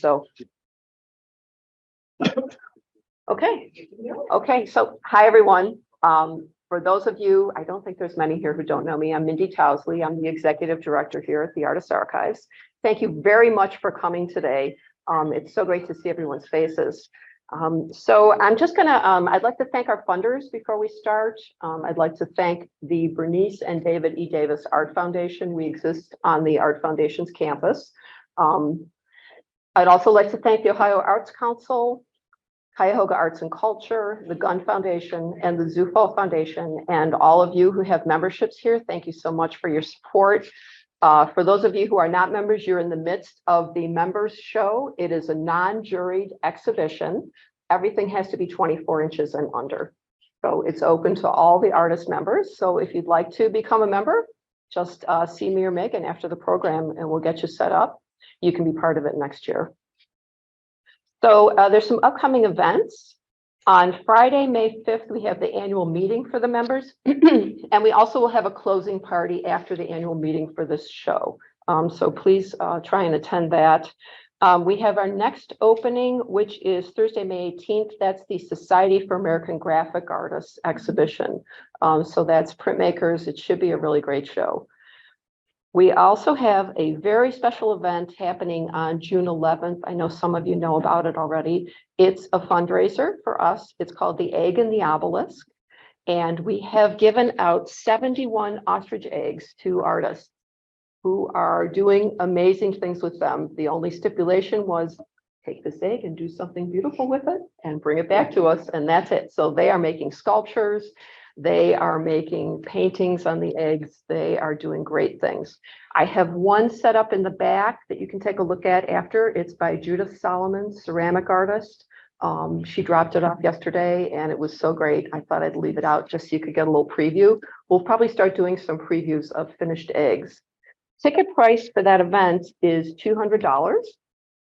So, okay. So hi, everyone. For those of you, I don't think there's many here who don't know me. I'm Mindy Towsley. I'm the executive director here at the Artist Archives. Thank you very much for coming today. It's so great to see everyone's faces. So I'm just gonna, I'd like to thank our funders before we start. I'd like to thank the Bernice and David E. Davis Art Foundation. We exist on the Art Foundation's campus. I'd also like to thank the Ohio Arts Council, Cuyahoga Arts and Culture, the Gunn Foundation, and the Zufall Foundation, and all of you who have memberships here. Thank you so much for your support. For those of you who are not members, you're in the midst of the members show. It is a non-juried exhibition. Everything has to be 24 inches and under. So it's open to all the artist members. So if you'd like to become a member, just see me or Megan after the program and we'll get you set up. You can be part of it next year. So there's some upcoming events. On Friday, May 5th, we have the annual meeting for the members. And we also will have a closing party after the annual meeting for this show. So please try and attend that. We have our next opening, which is Thursday, May 18th. That's the Society for American Graphic Artists exhibition. So that's printmakers. It should be a really great show. We also have a very special event happening on June 11th. I know some of you know about it already. It's a fundraiser for us. It's called The Egg and the Obelisk. And we have given out 71 ostrich eggs to artists who are doing amazing things with them. The only stipulation was take this egg and do something beautiful with it and bring it back to us. And that's it. So they are making sculptures. They are making paintings on the eggs. They are doing great things. I have one set up in the back that you can take a look at after. It's by Judith Solomon, ceramic artist. She dropped it off yesterday and it was so great. I thought I'd leave it out just so you could get a little preview. We'll probably start doing some previews of finished eggs. Ticket price for that event is $200.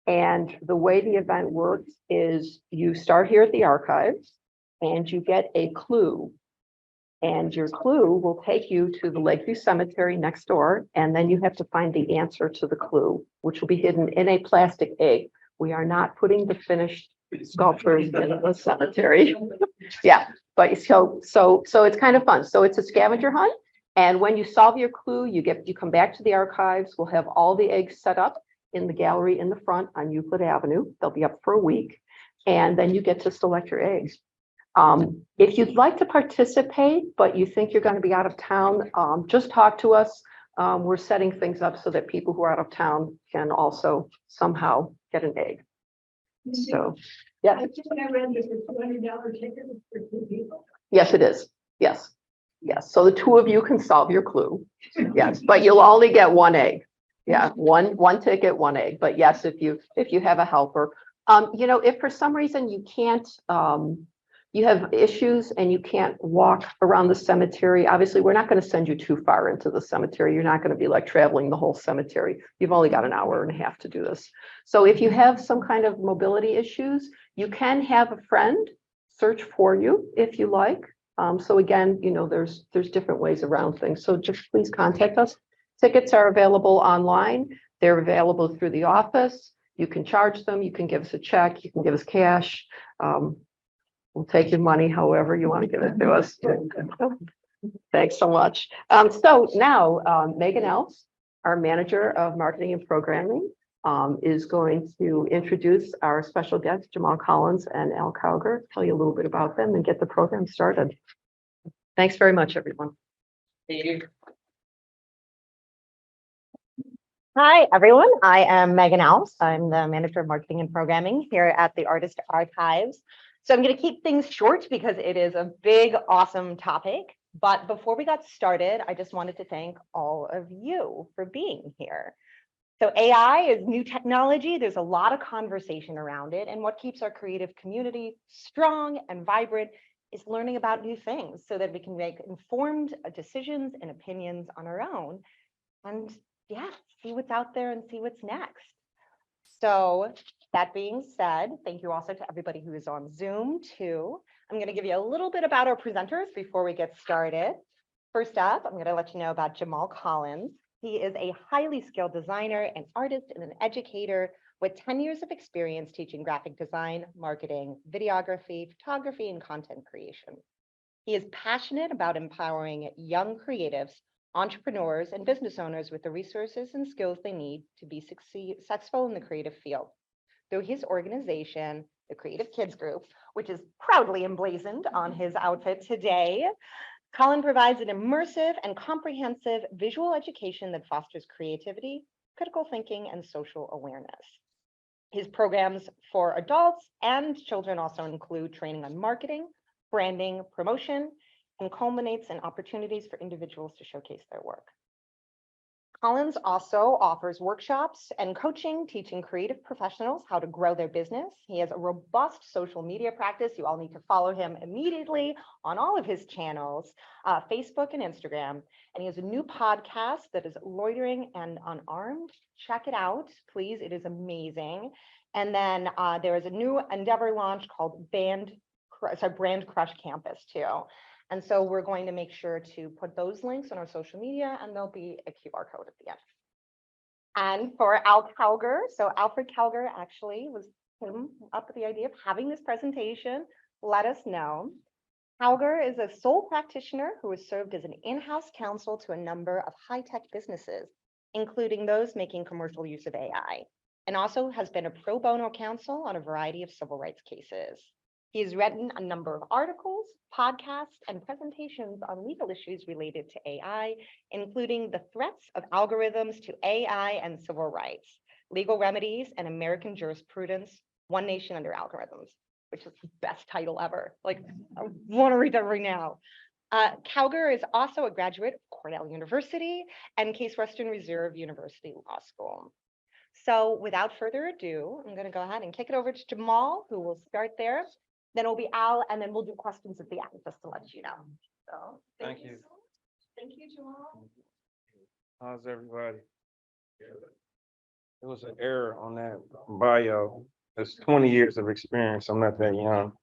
And the way the event works is you start here at the archives and you get a clue. And your clue will take you to the Lakeview Cemetery next door, and then you have to find the answer to the clue, which will be hidden in a plastic egg. We are not putting the finished sculptures in the cemetery. Yeah, but so it's kind of fun. So it's a scavenger hunt, and when you solve your clue, you come back to the archives. We'll have all the eggs set up in the gallery in the front on Euclid Avenue. They'll be up for a week, and then you get to select your eggs. If you'd like to participate, but you think you're going to be out of town, just talk to us. We're setting things up so that people who are out of town can also somehow get an egg. So, yeah. I think I read this is $20 ticket for 2 people. Yes, it is. Yes. Yes. So the 2 of you can solve your clue. Yes, but you'll only get 1 egg. Yeah, one ticket, 1 egg. But yes, if you have a helper, you know, if for some reason you can't, you have issues and you can't walk around the cemetery. Obviously, we're not going to send you too far into the cemetery. You're not going to be like traveling the whole cemetery. You've only got an hour and a half to do this. So if you have some kind of mobility issues, you can have a friend search for you if you like. So again, you know, there's different ways around things. So just please contact us. Tickets are available online. They're available through the office. You can charge them. You can give us a check. You can give us cash. We'll take your money however you want to give it to us. Thanks so much. So now Megan Ells, our manager of marketing and programming, is going to introduce our special guests, Jamal Collins and Al Cowger, tell you a little bit about them and get the program started. Thanks very much, everyone. Thank you. Hi, everyone. I am Megan Ells. I'm the manager of marketing and programming here at the Artist Archives. So I'm going to keep things short because it is a big, awesome topic. But before we got started, I just wanted to thank all of you for being here. So AI is new technology. There's a lot of conversation around it. And what keeps our creative community strong and vibrant is learning about new things so that we can make informed decisions and opinions on our own. And yeah, see what's out there and see what's next. So that being said, thank you also to everybody who is on Zoom too. I'm going to give you a little bit about our presenters before we get started. First up, I'm going to let you know about Jamal Collins. He is a highly skilled designer, an artist, and an educator with 10 years of experience teaching graphic design, marketing, videography, photography, and content creation. He is passionate about empowering young creatives, entrepreneurs, and business owners with the resources and skills they need to be successful in the creative field. Through his organization, the Creative Kids Group, which is proudly emblazoned on his outfit today, Colin provides an immersive and comprehensive visual education that fosters creativity, critical thinking, and social awareness. His programs for adults and children also include training on marketing, branding, promotion, and culminates in opportunities for individuals to showcase their work. Collins also offers workshops and coaching, teaching creative professionals how to grow their business. He has a robust social media practice. You all need to follow him immediately on all of his channels, Facebook and Instagram. And he has a new podcast that is Loitering and Unarmed. Check it out, please. It is amazing. And then there is a new endeavor launch called Brand Crush Campus too. And so we're going to make sure to put those links on our social media, and there'll be a QR code at the end. And for Al Cowger, so Alfred Cowger actually was him up with the idea of having this presentation. Let us know. Cowger is a sole practitioner who has served as an in-house counsel to a number of high-tech businesses, including those making commercial use of AI, and also has been a pro bono counsel on a variety of civil rights cases. He has written a number of articles, podcasts, and presentations on legal issues related to AI, including the threats of algorithms to AI and civil rights, legal remedies, and American jurisprudence, One Nation Under Algorithms, which is the best title ever. Like, I want to read that right now. Cowger is also a graduate of Cornell University and Case Western Reserve University Law School. So without further ado, I'm going to go ahead and kick it over to Jamal, who will start there. Then it'll be Al, and then we'll do questions at the end, just to let you know. So Thank you. so much. Thank you, Jamal. How's everybody? There was an error on that bio. It's 20 years of experience. I'm not that young.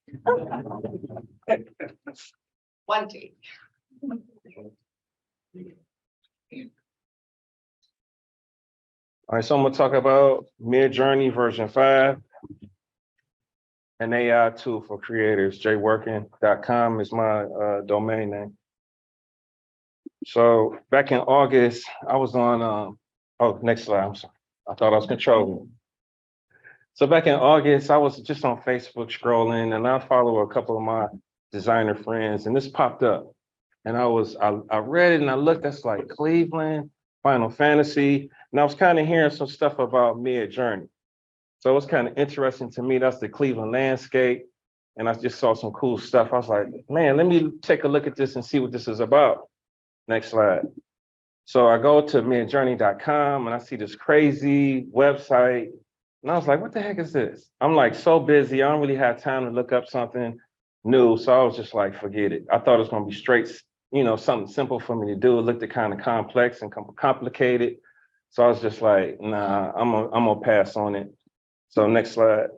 One take. All right, so I'm gonna talk about Midjourney version 5. An AI tool for creators. jworking.com is my domain name. So back in August, I was on, oh, next slide, I'm sorry. I thought I was controlling. So back in August, I was just on Facebook scrolling, and I follow a couple of my designer friends, and this popped up. And I read it and I looked, that's like Cleveland, Final Fantasy, and I was kind of hearing some stuff about Midjourney. So it was kind of interesting to me. That's the Cleveland landscape. And I just saw some cool stuff. I was like, man, let me take a look at this and see what this is about. Next slide. So I go to midjourney.com and I see this crazy website. And I was like, what the heck is this? I'm like so busy. I don't really have time to look up something new. So I was just like, forget it. I thought it was going to be straight, something simple for me to do. It looked kind of complex and complicated. So I was just like, nah, I'm gonna pass on it. So next slide.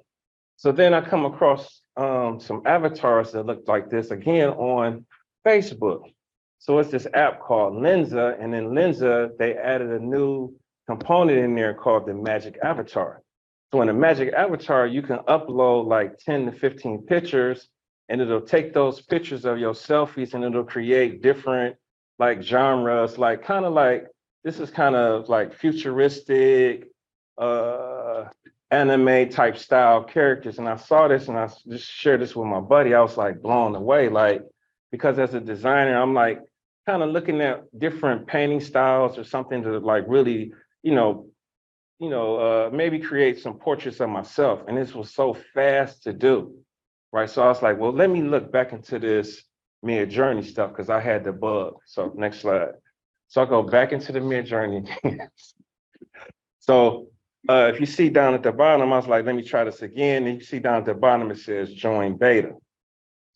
So then I come across some avatars that look like this again on Facebook. So it's this app called Lensa, and in Lensa, they added a new component in there called the Magic Avatar. So in a Magic Avatar, you can upload like 10 to 15 pictures, and it'll take those pictures of your selfies and it'll create different like genres, like kind of like, this is kind of like futuristic, anime type style characters. And I saw this and I just shared this with my buddy. I was like blown away, like, because as a designer, I'm like kind of looking at different painting styles or something to like really, maybe create some portraits of myself. And this was so fast to do, right? So I was like, well, let me look back into this Midjourney stuff because I had the bug. So next slide. So I go back into the Midjourney. So if you see down at the bottom, I was like, let me try this again. And you see down at the bottom, it says join beta.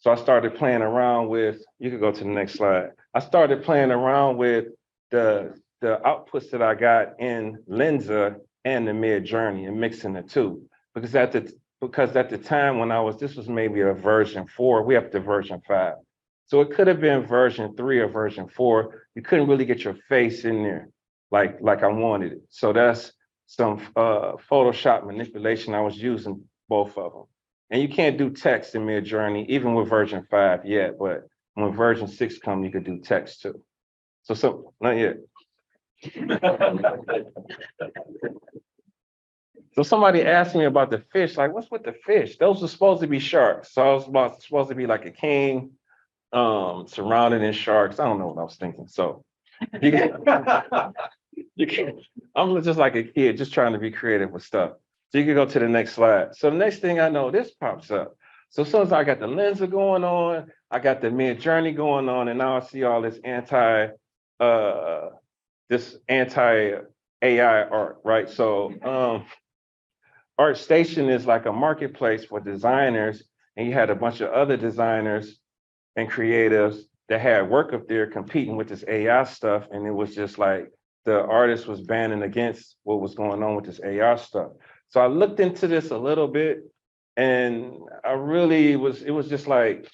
So I started playing around with, you could go to the next slide. I started playing around with the outputs that I got in Lensa and the Midjourney and mixing the two. Because at the time when this was maybe a version 4, we have to version 5. So it could have been version 3 or version 4. You couldn't really get your face in there like I wanted it. some Photoshop manipulation. I was using both of them. And you can't do text in Midjourney, even with version 5 yet, but when version 6 comes, you could do text too. So not yet. So somebody asked me about the fish, like, what's with the fish? Those are supposed to be sharks. So I was supposed to be like a king, surrounded in sharks. I don't know what I was thinking. So you can, you can, I'm just like a kid, just trying to be creative with stuff. So you can go to the next slide. So the next thing I know, this pops up. So as soon as I got the lenser going on, I got the Midjourney going on, and now I see all this anti-AI art, right? So ArtStation is like a marketplace for designers, and you had a bunch of other designers and creatives that had work up there competing with this AI stuff, and it was just like the artist was banning against what was going on with this AI stuff. So I looked into this a little bit, and it was just like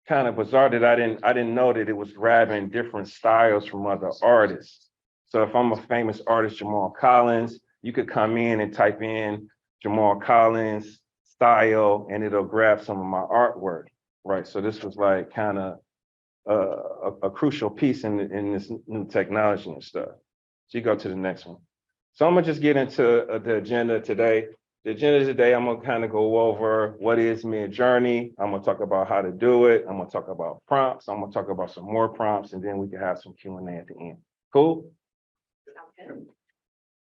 kind of bizarre that I didn't know that it was grabbing different styles from other artists. So if I'm a famous artist, Jamal Collins, you could come in and type in Jamal Collins style, and it'll grab some of my artwork, right? So this was like kind of a crucial piece in this new technology and stuff. So you go to the next one. So I'm gonna just get into the agenda today. The agenda today, I'm gonna kind of go over what is Midjourney. I'm gonna talk about how to do it. I'm gonna talk about prompts. I'm gonna talk about some more prompts, and then we can have some Q&A at the end. Cool?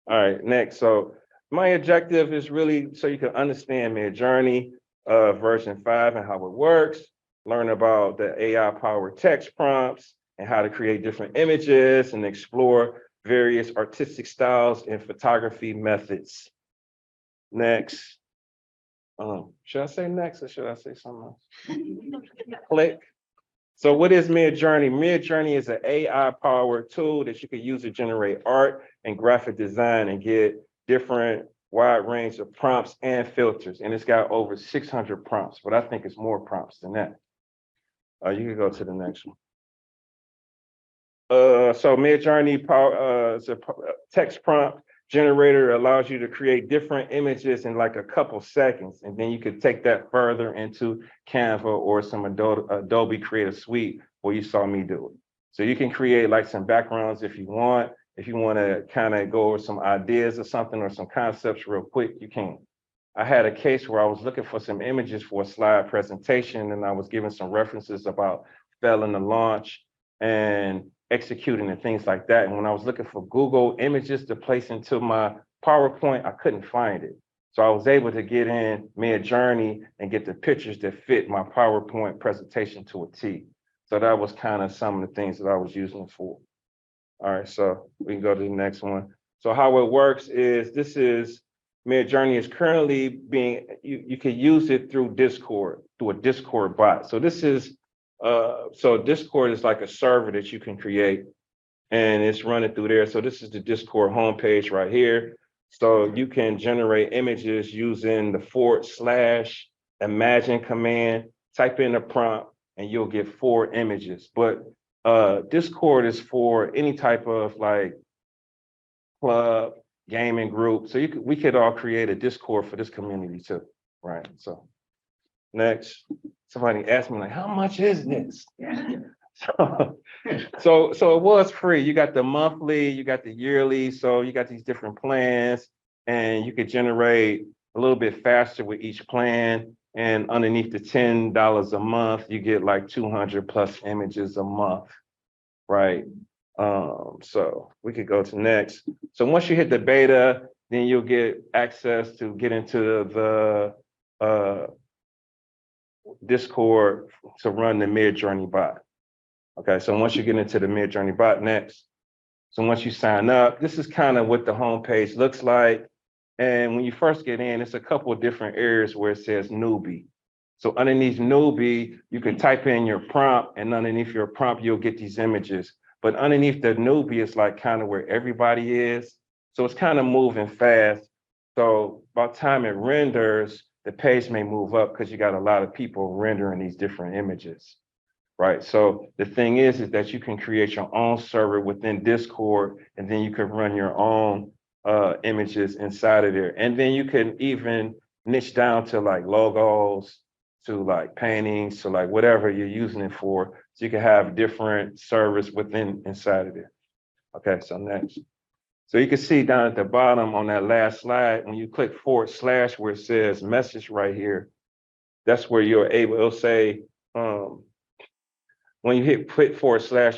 All right, next. So my objective is really so you can understand Midjourney version 5 and how it works, learn about the AI-powered text prompts and how to create different images and explore various artistic styles and photography methods. Next. Should I say next or should I say something else? Click. So what is Midjourney? Midjourney is an AI-powered tool that you can use to generate art and graphic design and get different wide range of prompts and filters. And it's got over 600 prompts, but I think it's more prompts than that. You can go to the next one. So Midjourney is a text prompt generator, allows you to create different images in like a couple seconds. And then you could take that further into Canva or some Adobe Creative Suite where you saw me do it. So you can create like some backgrounds if you want to kind of go over some ideas or something or some concepts real quick, you can. I had a case where I was looking for some images for a slide presentation, and I was given some references about failing to launch and executing and things like that. And when I was looking for Google images to place into my PowerPoint, I couldn't find it. So I was able to get in Midjourney and get the pictures that fit my PowerPoint presentation to a T. So that was kind of some of the things that I was using it for. All right, so we can go to the next one. So how it works is Midjourney is currently being, you can use it through Discord, through a Discord bot. So this is, so Discord is like a server that you can create and it's running through there. So this is the Discord homepage right here. So you can generate images using the / imagine command, type in a prompt and you'll get 4 images. But Discord is for any type of like club, gaming group. So we could all create a Discord for this community too, right? So next, somebody asked me like, how much is this? So it was free. You got the monthly, you got the yearly. So you got these different plans and you could generate a little bit faster with each plan. And underneath the $10 a month, you get like 200 plus images a month, right? So we could go to next. So once you hit the beta, then you'll get access to get into the Discord to run the Midjourney bot. Okay, so once you get into the Midjourney bot next, so once you sign up, this is kind of what the homepage looks like. And when you first get in, it's a couple of different areas where it says newbie. So underneath newbie, you can type in your prompt, and underneath your prompt, you'll get these images. But underneath the newbie is like kind of where everybody is. So it's kind of moving fast. So by the time it renders, the page may move up because you got a lot of people rendering these different images, right? So the thing is that you can create your own server within Discord, and then you can run your own images inside of there. And then you can even niche down to like logos, to like paintings, to like whatever you're using it for. So you can have different servers inside of there. Okay, so next. So you can see down at the bottom on that last slide, when you click / where it says message right here, that's where you're able, it'll say, when you hit /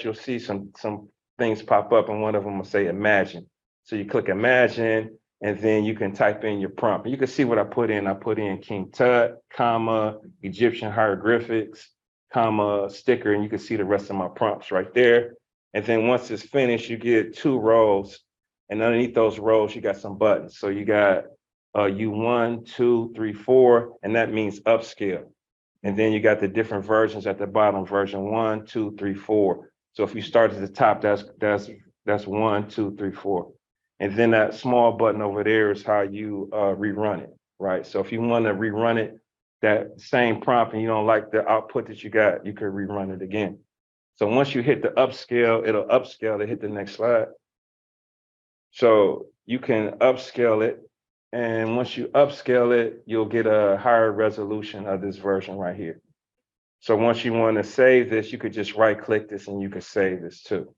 you'll see some things pop up, and one of them will say imagine. So you click imagine, and then you can type in your prompt. And you can see what I put in. I put in King Tut, comma, Egyptian hieroglyphics, comma, sticker, and you can see the rest of my prompts right there. And then once it's finished, you get 2 rows, and underneath those rows, you got some buttons. So you got U1, 2, 3, 4, and that means upscale. And then you got the different versions at the bottom, version 1, 2, 3, 4. So if you start at the top, that's 1, 2, 3, 4. And then that small button over there is how you rerun it, right? So if you want to rerun it, that same prompt, and you don't like the output that you got, you could rerun it again. So once you hit the upscale, it'll upscale to hit the next slide. So you can upscale it. And once you upscale it, you'll get a higher resolution of this version right here. So once you want to save this, you could just right click this and you could save this too.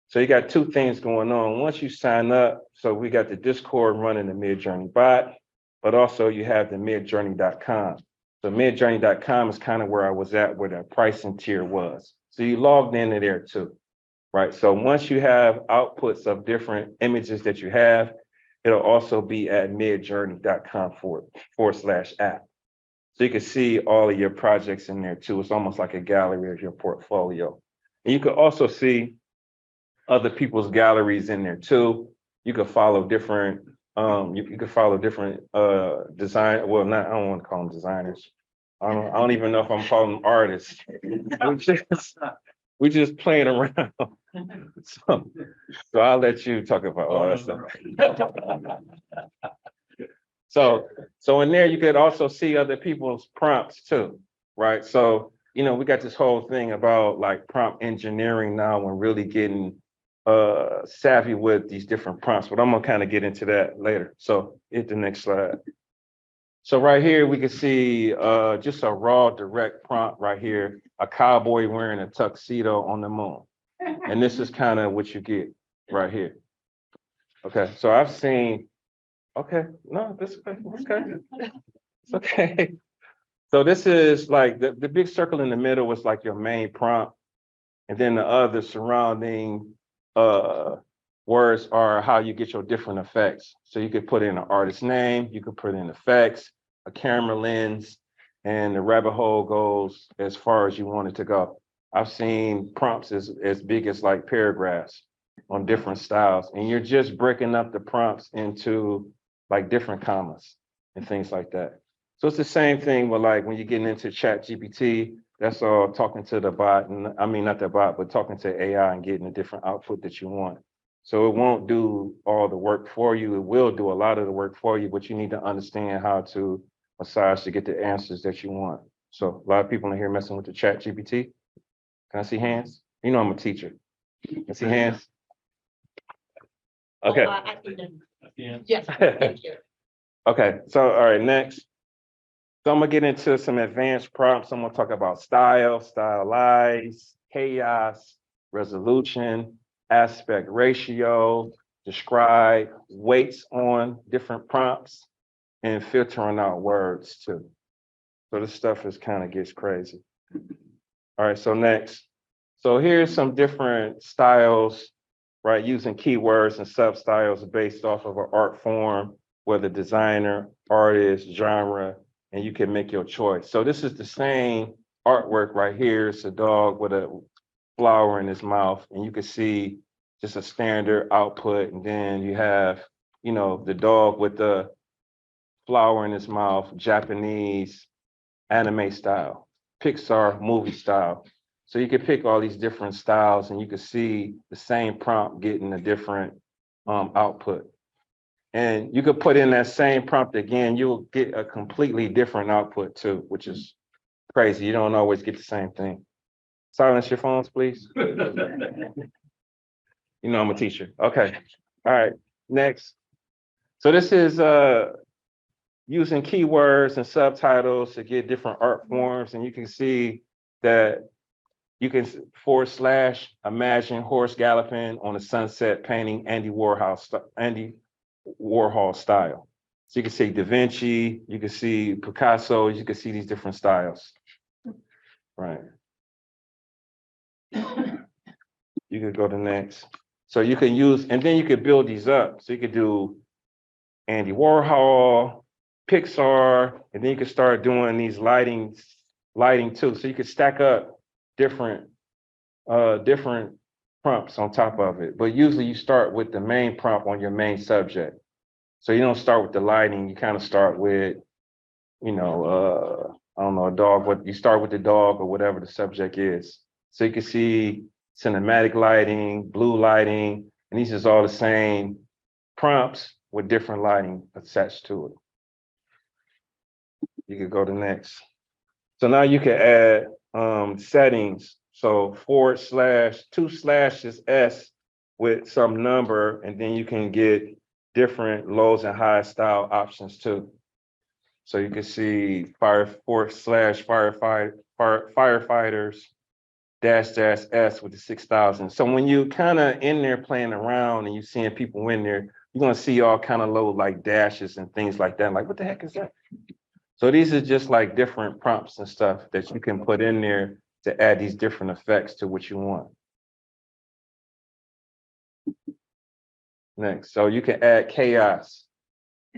So you got 2 things going on. Once you sign up, so we got the Discord running the Midjourney bot, but also you have the midjourney.com. So midjourney.com is kind of where I was at, where the pricing tier was. So you logged into there too, right? So once you have outputs of different images that you have, it'll also be at midjourney.com / app. So you can see all of your projects in there too. It's almost like a gallery of your portfolio. And you can also see other people's galleries in there too. You could follow different, you could follow different design. Well, not, I don't want to call them designers. I don't even know if I'm calling them artists. We're just playing around. So I'll let you talk about all that stuff. So in there, you could also see other people's prompts too, right? So, you know, we got this whole thing about like prompt engineering now and really getting savvy with these different prompts, but I'm gonna kind of get into that later. So hit the next slide. So right here, we can see just a raw direct prompt right here, a cowboy wearing a tuxedo on the moon. And this is kind of what you get right here. Okay, so I've seen, okay, no, this is okay. It's okay. So this is like the big circle in the middle was like your main prompt. And then the other surrounding words are how you get your different effects. So you could put in an artist name, you could put in effects, a camera lens, and the rabbit hole goes as far as you want it to go. I've seen prompts as big as like paragraphs on different styles, and you're just breaking up the prompts into like different commas and things like that. So it's the same thing with like when you're getting into ChatGPT, that's all talking to the bot, and I mean, not the bot, but talking to AI and getting a different output that you want. So it won't do all the work for you. It will do a lot of the work for you, but you need to understand how to massage to get the answers that you want. So a lot of people in here messing with the ChatGPT. Can I see hands? You know I'm a teacher. Can I see hands? Okay. Yes, thank you. Okay, so all right, next. So I'm gonna get into some advanced prompts. I'm gonna talk about style, stylize, chaos, resolution, aspect ratio, describe, weights on different prompts, and filtering out words too. So this stuff is kind of gets crazy. All right, so next. So here's some different styles, right? Using keywords and sub-styles based off of an art form, whether designer, artist, genre, and you can make your choice. So this is the same artwork right here. It's a dog with a flower in his mouth, and you can see just a standard output. And then you have, you know, the dog with the flower in his mouth, Japanese anime style, Pixar movie style. So you can pick all these different styles and you can see the same prompt getting a different output. And you could put in that same prompt again, you'll get a completely different output too, which is crazy. You don't always get the same thing. Silence your phones, please. You know I'm a teacher. Okay. All right. Next. So this is using keywords and subtitles to get different art forms, and you can see that you can / imagine horse galloping on a sunset painting Andy Warhol style. So you can see Da Vinci, you can see Picasso, you can see these different styles. Right. You could go to next. So you can use, and then you could build these up. So you could do Andy Warhol, Pixar, and then you could start doing these lighting too. So you could stack up different prompts on top of it. But usually you start with the main prompt on your main subject. So you don't start with the lighting, you kind of start with, I don't know, a dog, but you start with the dog or whatever the subject is. So you can see cinematic lighting, blue lighting, and these is all the same prompts with different lighting attached to it. You could go to next. So now you can add settings. So / 2 / S with some number, and then you can get different lows and high style options too. So you can see / firefighters -- with the 6,000. So when you kind of in there playing around and you seeing people in there, you're gonna see all kind of low like dashes and things like that. Like, what the heck is that? So these are just like different prompts and stuff that you can put in there to add these different effects to what you want. Next, so you can add chaos.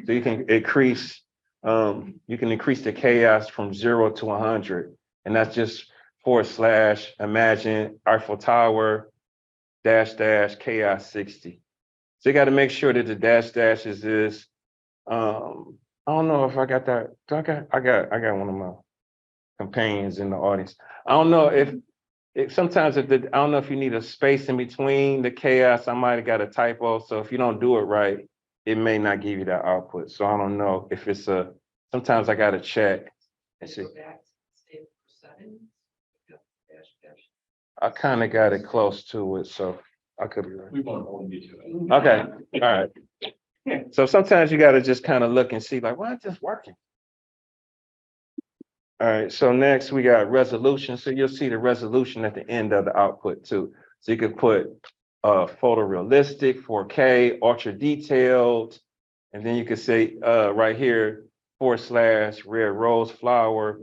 So you can increase the chaos from 0 to 100, and that's just / imagine Eiffel Tower -- chaos 60. So you got to make sure that the -- is this. I don't know if I got that. I got one of my companions in the audience. I don't know if sometimes I don't know if you need a space in between the chaos. I might have got a typo. So if you don't do it right, it may not give you that output. So I don't know if it's sometimes I got to check and see. I kind of got it close to it, so I could be right. We won't hold you to it. Okay, all right. So sometimes you got to just kind of look and see, like, why is this working? All right, so next we got resolution. So you'll see the resolution at the end of the output too. So you could put photorealistic, 4K, ultra detailed, and then you could say right here / red rose flower,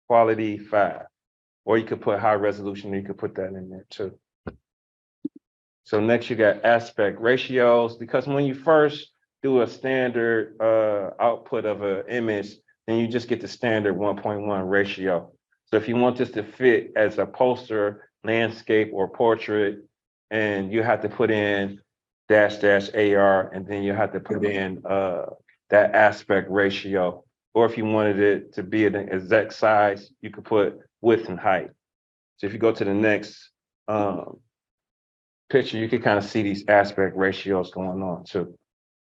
quality 5. Or you could put high resolution, you could put that in there too. So next you got aspect ratios, because when you first do a standard output of an image, then you just get the standard 1.1 ratio. So if you want this to fit as a poster, landscape, or portrait, and you have to put in -- AR, and then you have to put in that aspect ratio. Or if you wanted it to be an exact size, you could put width and height. So if you go to the next picture, you can kind of see these aspect ratios going on too.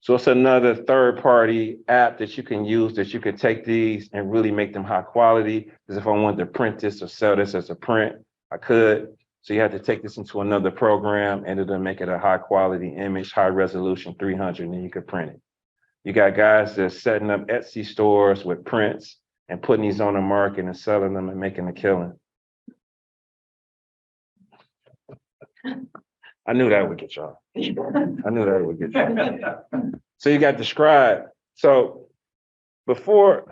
So it's another third-party app that you can use, that you could take these and really make them high quality. Because if I wanted to print this or sell this as a print, I could. So you have to take this into another program and it'll make it a high quality image, high resolution 300, and then you could print it. You got guys that's setting up Etsy stores with prints and putting these on the market and selling them and making a killing. I knew that would get y'all. I knew that would get y'all. So you got Describe. So before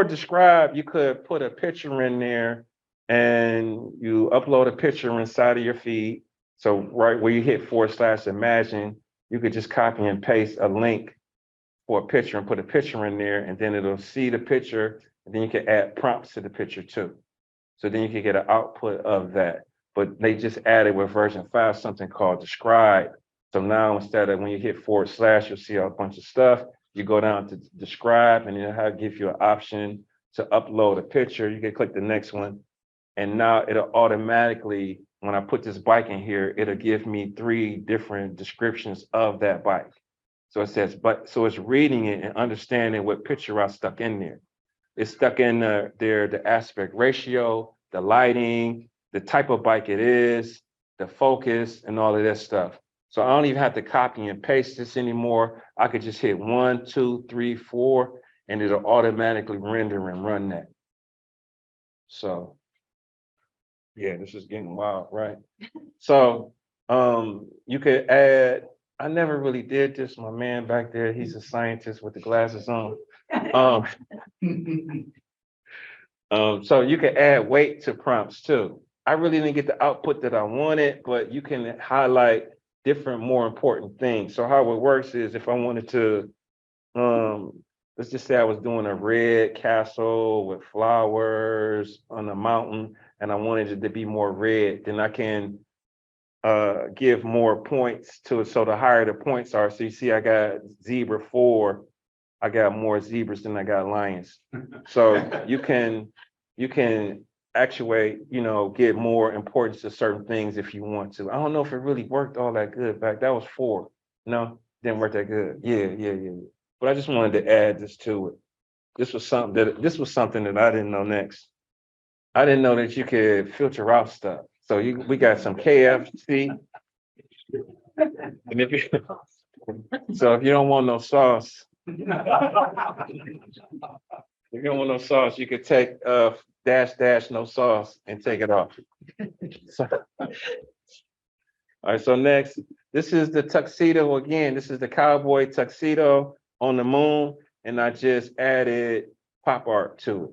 Describe, you could put a picture in there and you upload a picture inside of your feed. So right where you hit / imagine, you could just copy and paste a link for a picture and put a picture in there, and then it'll see the picture, and then you can add prompts to the picture too. So then you can get an output of that. But they just added with version 5 something called Describe. So now instead of when you hit / you'll see a bunch of stuff. You go down to Describe, and it'll give you an option to upload a picture. You can click the next one, and now it'll automatically, when I put this bike in here, it'll give me 3 different descriptions of that bike. So it says, so it's reading it and understanding what picture I stuck in there. It's stuck in there, the aspect ratio, the lighting, the type of bike it is, the focus, and all of that stuff. So I don't even have to copy and paste this anymore. I could just hit 1, 2, 3, 4, and it'll automatically render and run that. So yeah, this is getting wild, right? So you could add, I never really did this. My man back there, he's a scientist with the glasses on. So you can add weight to prompts too. I really didn't get the output that I wanted, but you can highlight different, more important things. So how it works is if I wanted to, let's just say I was doing a red castle with flowers on a mountain, and I wanted it to be more red, then I can give more points to it. So the higher the points are, so you see I got zebra 4, I got more zebras than I got lions. So you can actuate, get more importance to certain things if you want to. I don't know if it really worked all that good back. That was 4. No, didn't work that good. Yeah. But I just wanted to add this to it. This was something that I didn't know next. I didn't know that you could filter out stuff. So we got some KFC. And if you don't want no sauce, if you don't want no sauce, you could take dash no sauce and take it off. So, all right, so next, this is the tuxedo again. This is the cowboy tuxedo on the moon, and I just added pop art to it.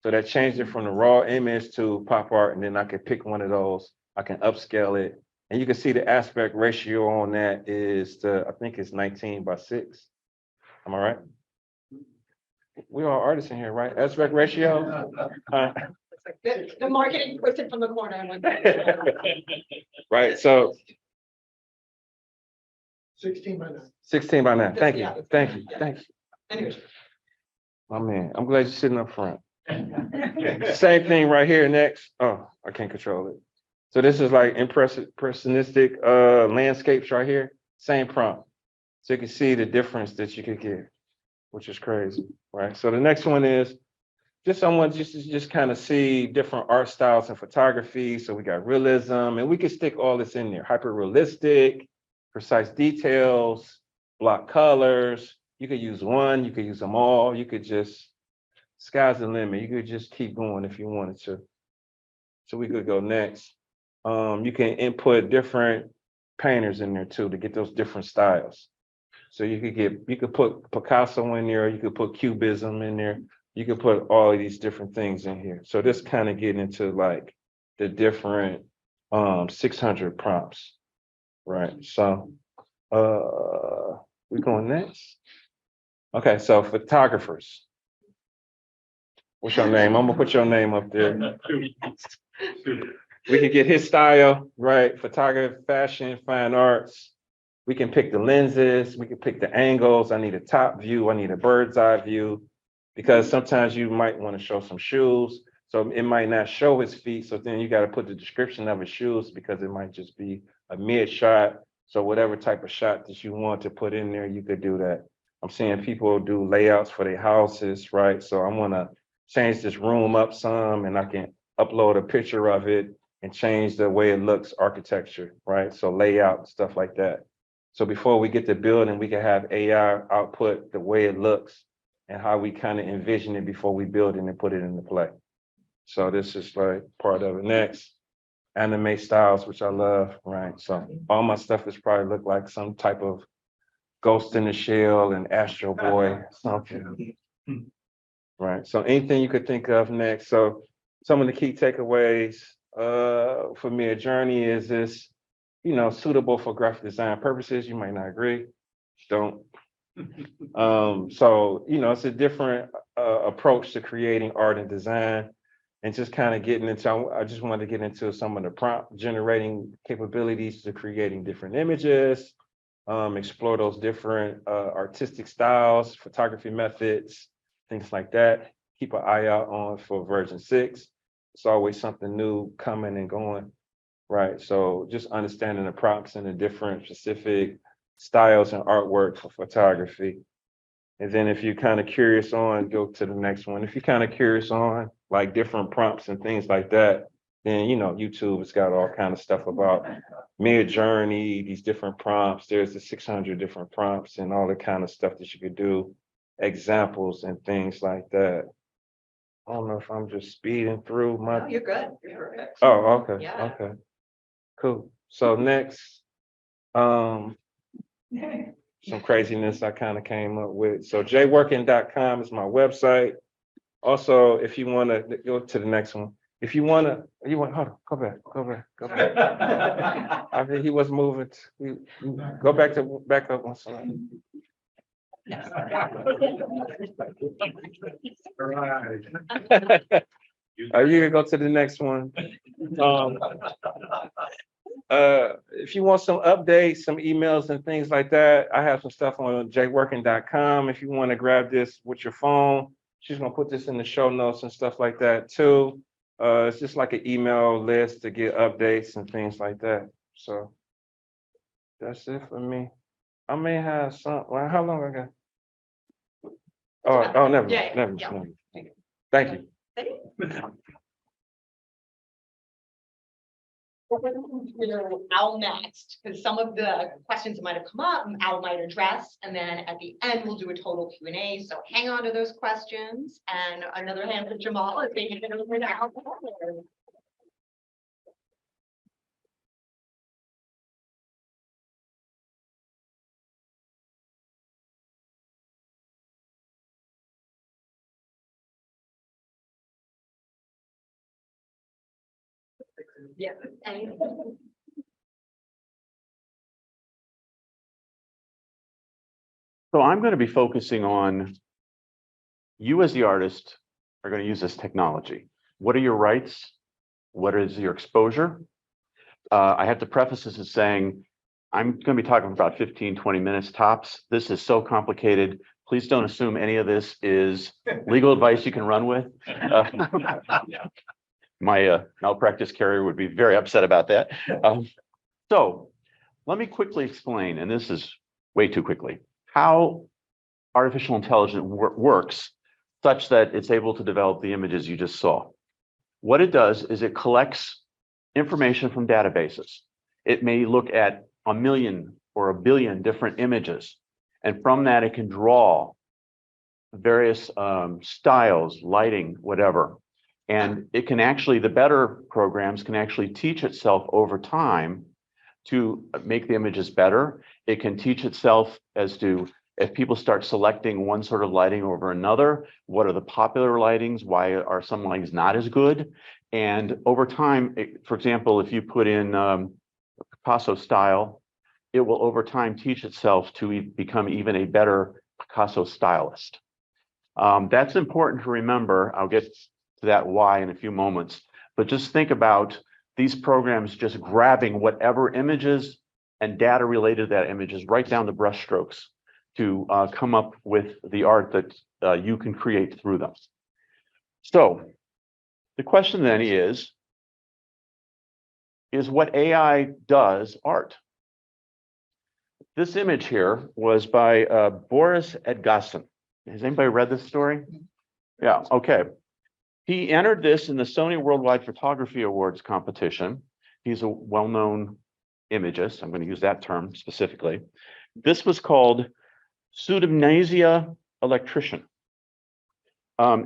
So that changed it from the raw image to pop art, and then I could pick one of those. I can upscale it, and you can see the aspect ratio on that is I think it's 19:6. Am I right? We are artists in here, right? Aspect ratio. The marketing person from the corner. Right. So 16:9. 16:9. Thank you. Yeah. Thank you. Anyways. My man, I'm glad you're sitting up front. Same thing right here next. Oh, I can't control it. So this is like impressionistic landscapes right here. Same prompt. So you can see the difference that you could get, which is crazy, right? So the next one is someone just kind of see different art styles in photography. So we got realism, and we can stick all this in there. Hyper realistic, precise details, block colors. You could use one, you could use them all. You could just, sky's the limit. You could just keep going if you wanted to. So we could go next. You can input different painters in there too to get those different styles. So you could put Picasso in there, you could put Cubism in there, you could put all of these different things in here. So this kind of getting into like the different 600 prompts, right? So we going next. Okay, so photographers. What's your name? I'm gonna put your name up there. We can get his style, right? Photography, fashion, fine arts. We can pick the lenses, we can pick the angles. I need a top view, I need a bird's eye view, because sometimes you might want to show some shoes. So it might not show his feet. So then you got to put the description of his shoes because it might just be a mid shot. So whatever type of shot that you want to put in there, you could do that. I'm seeing people do layouts for their houses, right? So I want to change this room up some, and I can upload a picture of it and change the way it looks, architecture, right? So layout, stuff like that. So before we get to building, we can have AI output the way it looks and how we kind of envision it before we build it and put it into play. So this is like part of it. Next, anime styles, which I love, right? So all my stuff is probably look like some type of Ghost in the Shell and Astro Boy, something. Right. So anything you could think of next. So some of the key takeaways for me, a journey is this, suitable for graphic design purposes. You might not agree. Don't. So, it's a different approach to creating art and design, and just kind of getting into, I just wanted to get into some of the prompt generating capabilities to creating different images, explore those different artistic styles, photography methods, things like that. Keep an eye out on for version 6. It's always something new coming and going, right? So just understanding the prompts and the different specific styles and artwork for photography. And then if you're kind of curious on, go to the next one. If you're kind of curious on like different prompts and things like that, then, YouTube has got all kind of stuff about Mid Journey, these different prompts. There's the 600 different prompts and all the kind of stuff that you could do, examples and things like that. I don't know if I'm just speeding through No, my. you're good. You're perfect. Oh, okay, Yeah. okay, cool. So next, some craziness I kind of came up with. So jworking.com is my website. Also, if you want to go to the next one, if you want to, hold on, go back. I mean, he was moving. Go back up one slide. You can go to the next one. If you want some updates, some emails and things like that, I have some stuff on jworking.com. If you want to grab this with your phone, she's gonna put this in the show notes and stuff like that too. It's just like an email list to get updates and things like that. So that's it for me. I may have some, well, how long I got? Oh, never mind. Thank you. Al next, because some of the questions that might have come up, Al might address, and then at the end, we'll do a total Q&A. So hang on to those questions. And another hand for Jamal is taking it over now. Yeah. So I'm going to be focusing on you as the artist are going to use this technology. What are your rights? What is your exposure? I have to preface this as saying, I'm going to be talking for about 15, 20 minutes tops. This is so complicated. Please don't assume any of this is legal advice you can run with. My malpractice carrier would be very upset about that. So let me quickly explain, and this is way too quickly, how artificial intelligence works such that it's able to develop the images you just saw. What it does is it collects information from databases. It may look at 1 million or 1 billion different images, and from that it can draw various styles, lighting, whatever. And it can actually, the better programs can actually teach itself over time to make the images better. It can teach itself as to, if people start selecting one sort of lighting over another, what are the popular lightings? Why are some lightings not as good? And over time, for example, if you put in Picasso style, it will over time teach itself to become even a better Picasso stylist. That's important to remember. I'll get to that why in a few moments, but just think about these programs just grabbing whatever images and data related to that images right down the brush strokes to come up with the art that you can create through them. So the question then is what AI does art? This image here was by Boris Edgasson. Has anybody read this story? Yeah, okay. He entered this in the Sony Worldwide Photography Awards competition. He's a well-known imagist. I'm going to use that term specifically. This was called Pseudomnesia Electrician.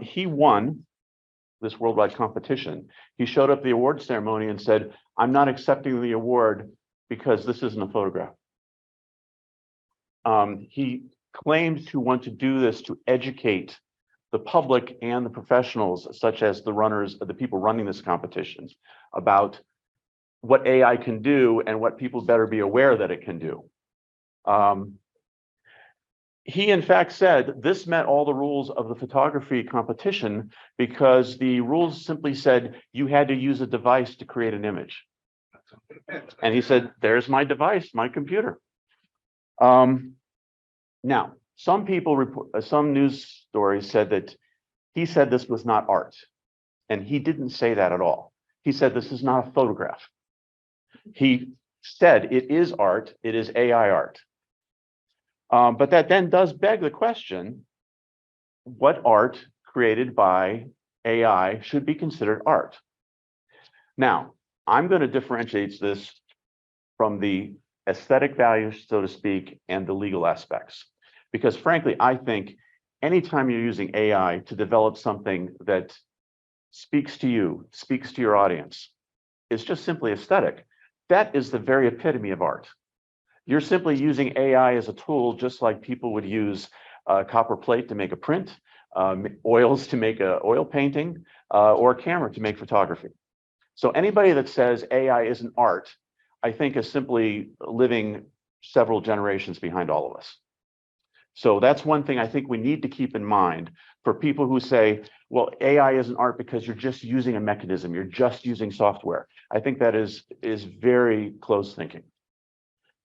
He won this worldwide competition. He showed up at the award ceremony and said, I'm not accepting the award because this isn't a photograph. He claimed to want to do this to educate the public and the professionals, such as the runners, the people running this competition, about what AI can do and what people better be aware that it can do. He in fact said this met all the rules of the photography competition because the rules simply said you had to use a device to create an image. And he said, there's my device, my computer. Now, some people some news stories said that he said this was not art, and he didn't say that at all. He said this is not a photograph. He said it is art, it is AI art. But that then does beg the question, what art created by AI should be considered art? Now, I'm going to differentiate this from the aesthetic values, so to speak, and the legal aspects. Because frankly, I think anytime you're using AI to develop something that speaks to you, speaks to your audience, is just simply aesthetic. That is the very epitome of art. You're simply using AI as a tool, just like people would use copper plate to make a print, oils to make an oil painting, or a camera to make photography. So anybody that says AI isn't art, I think is simply living several generations behind all of us. So that's one thing I think we need to keep in mind for people who say, well, AI isn't art because you're just using a mechanism, you're just using software. I think that is very close thinking.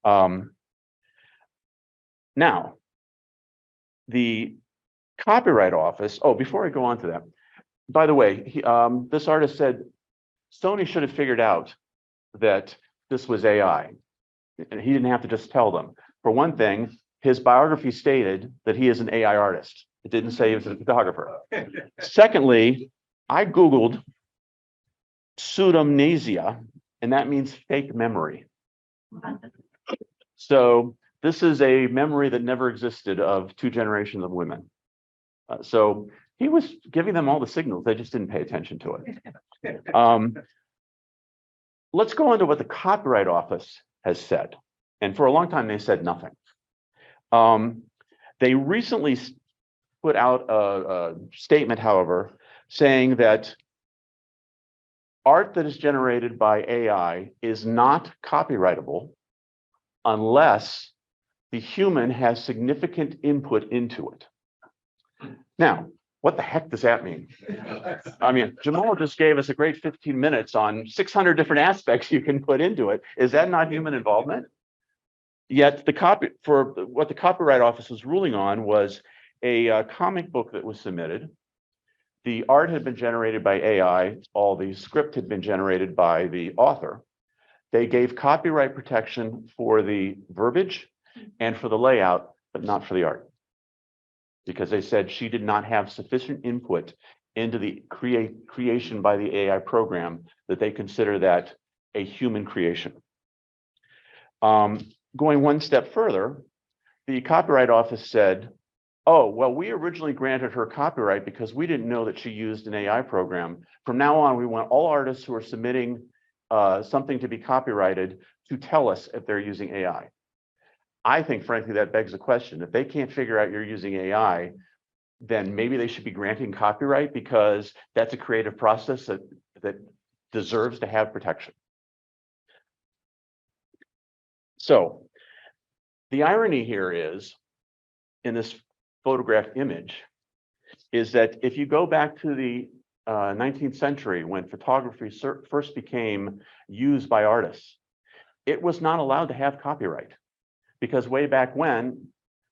Now, the Copyright Office, oh, before I go on to that, by the way, this artist said, Sony should have figured out that this was AI, and he didn't have to just tell them. For one thing, his biography stated that he is an AI artist. It didn't say he was a photographer. Secondly, I Googled pseudomnesia, and that means fake memory. So this is a memory that never existed of 2 generations of women. So he was giving them all the signals. They just didn't pay attention to it. Let's go into what the Copyright Office has said. And for a long time, they said nothing. They recently put out a statement, however, saying that art that is generated by AI is not copyrightable unless the human has significant input into it. Now, what the heck does that mean? I mean, Jamal just gave us a great 15 minutes on 600 different aspects you can put into it. Is that not human involvement? Yet what the Copyright Office was ruling on was a comic book that was submitted. The art had been generated by AI. All the script had been generated by the author. They gave copyright protection for the verbiage and for the layout, but not for the art, because they said she did not have sufficient input into the creation by the AI program that they consider that a human creation. Going one step further, the Copyright Office said, oh, well, we originally granted her copyright because we didn't know that she used an AI program. From now on, we want all artists who are submitting something to be copyrighted to tell us if they're using AI. I think, frankly, that begs the question. If they can't figure out you're using AI, then maybe they should be granting copyright, because that's a creative process that deserves to have protection. So the irony here is, in this photographed image, is that if you go back to the 19th century, when photography first became used by artists, it was not allowed to have copyright. Because way back when,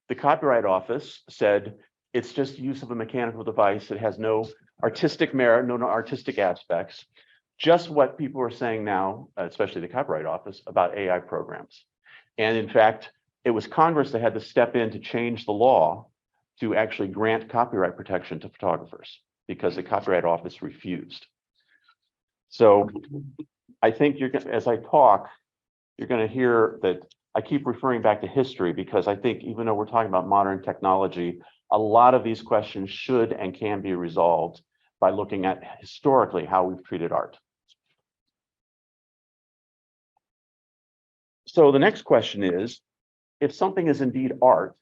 the Copyright Office said it's just use of a mechanical device. It has no artistic merit, no artistic aspects. Just what people are saying now, especially the Copyright Office, about AI programs. And in fact, it was Congress that had to step in to change the law to actually grant copyright protection to photographers, because the Copyright Office refused. So I think as I talk, you're going to hear that I keep referring back to history, because I think even though we're talking about modern technology, a lot of these questions should and can be resolved by looking at historically how we've treated art. So the next question is, if something is indeed art,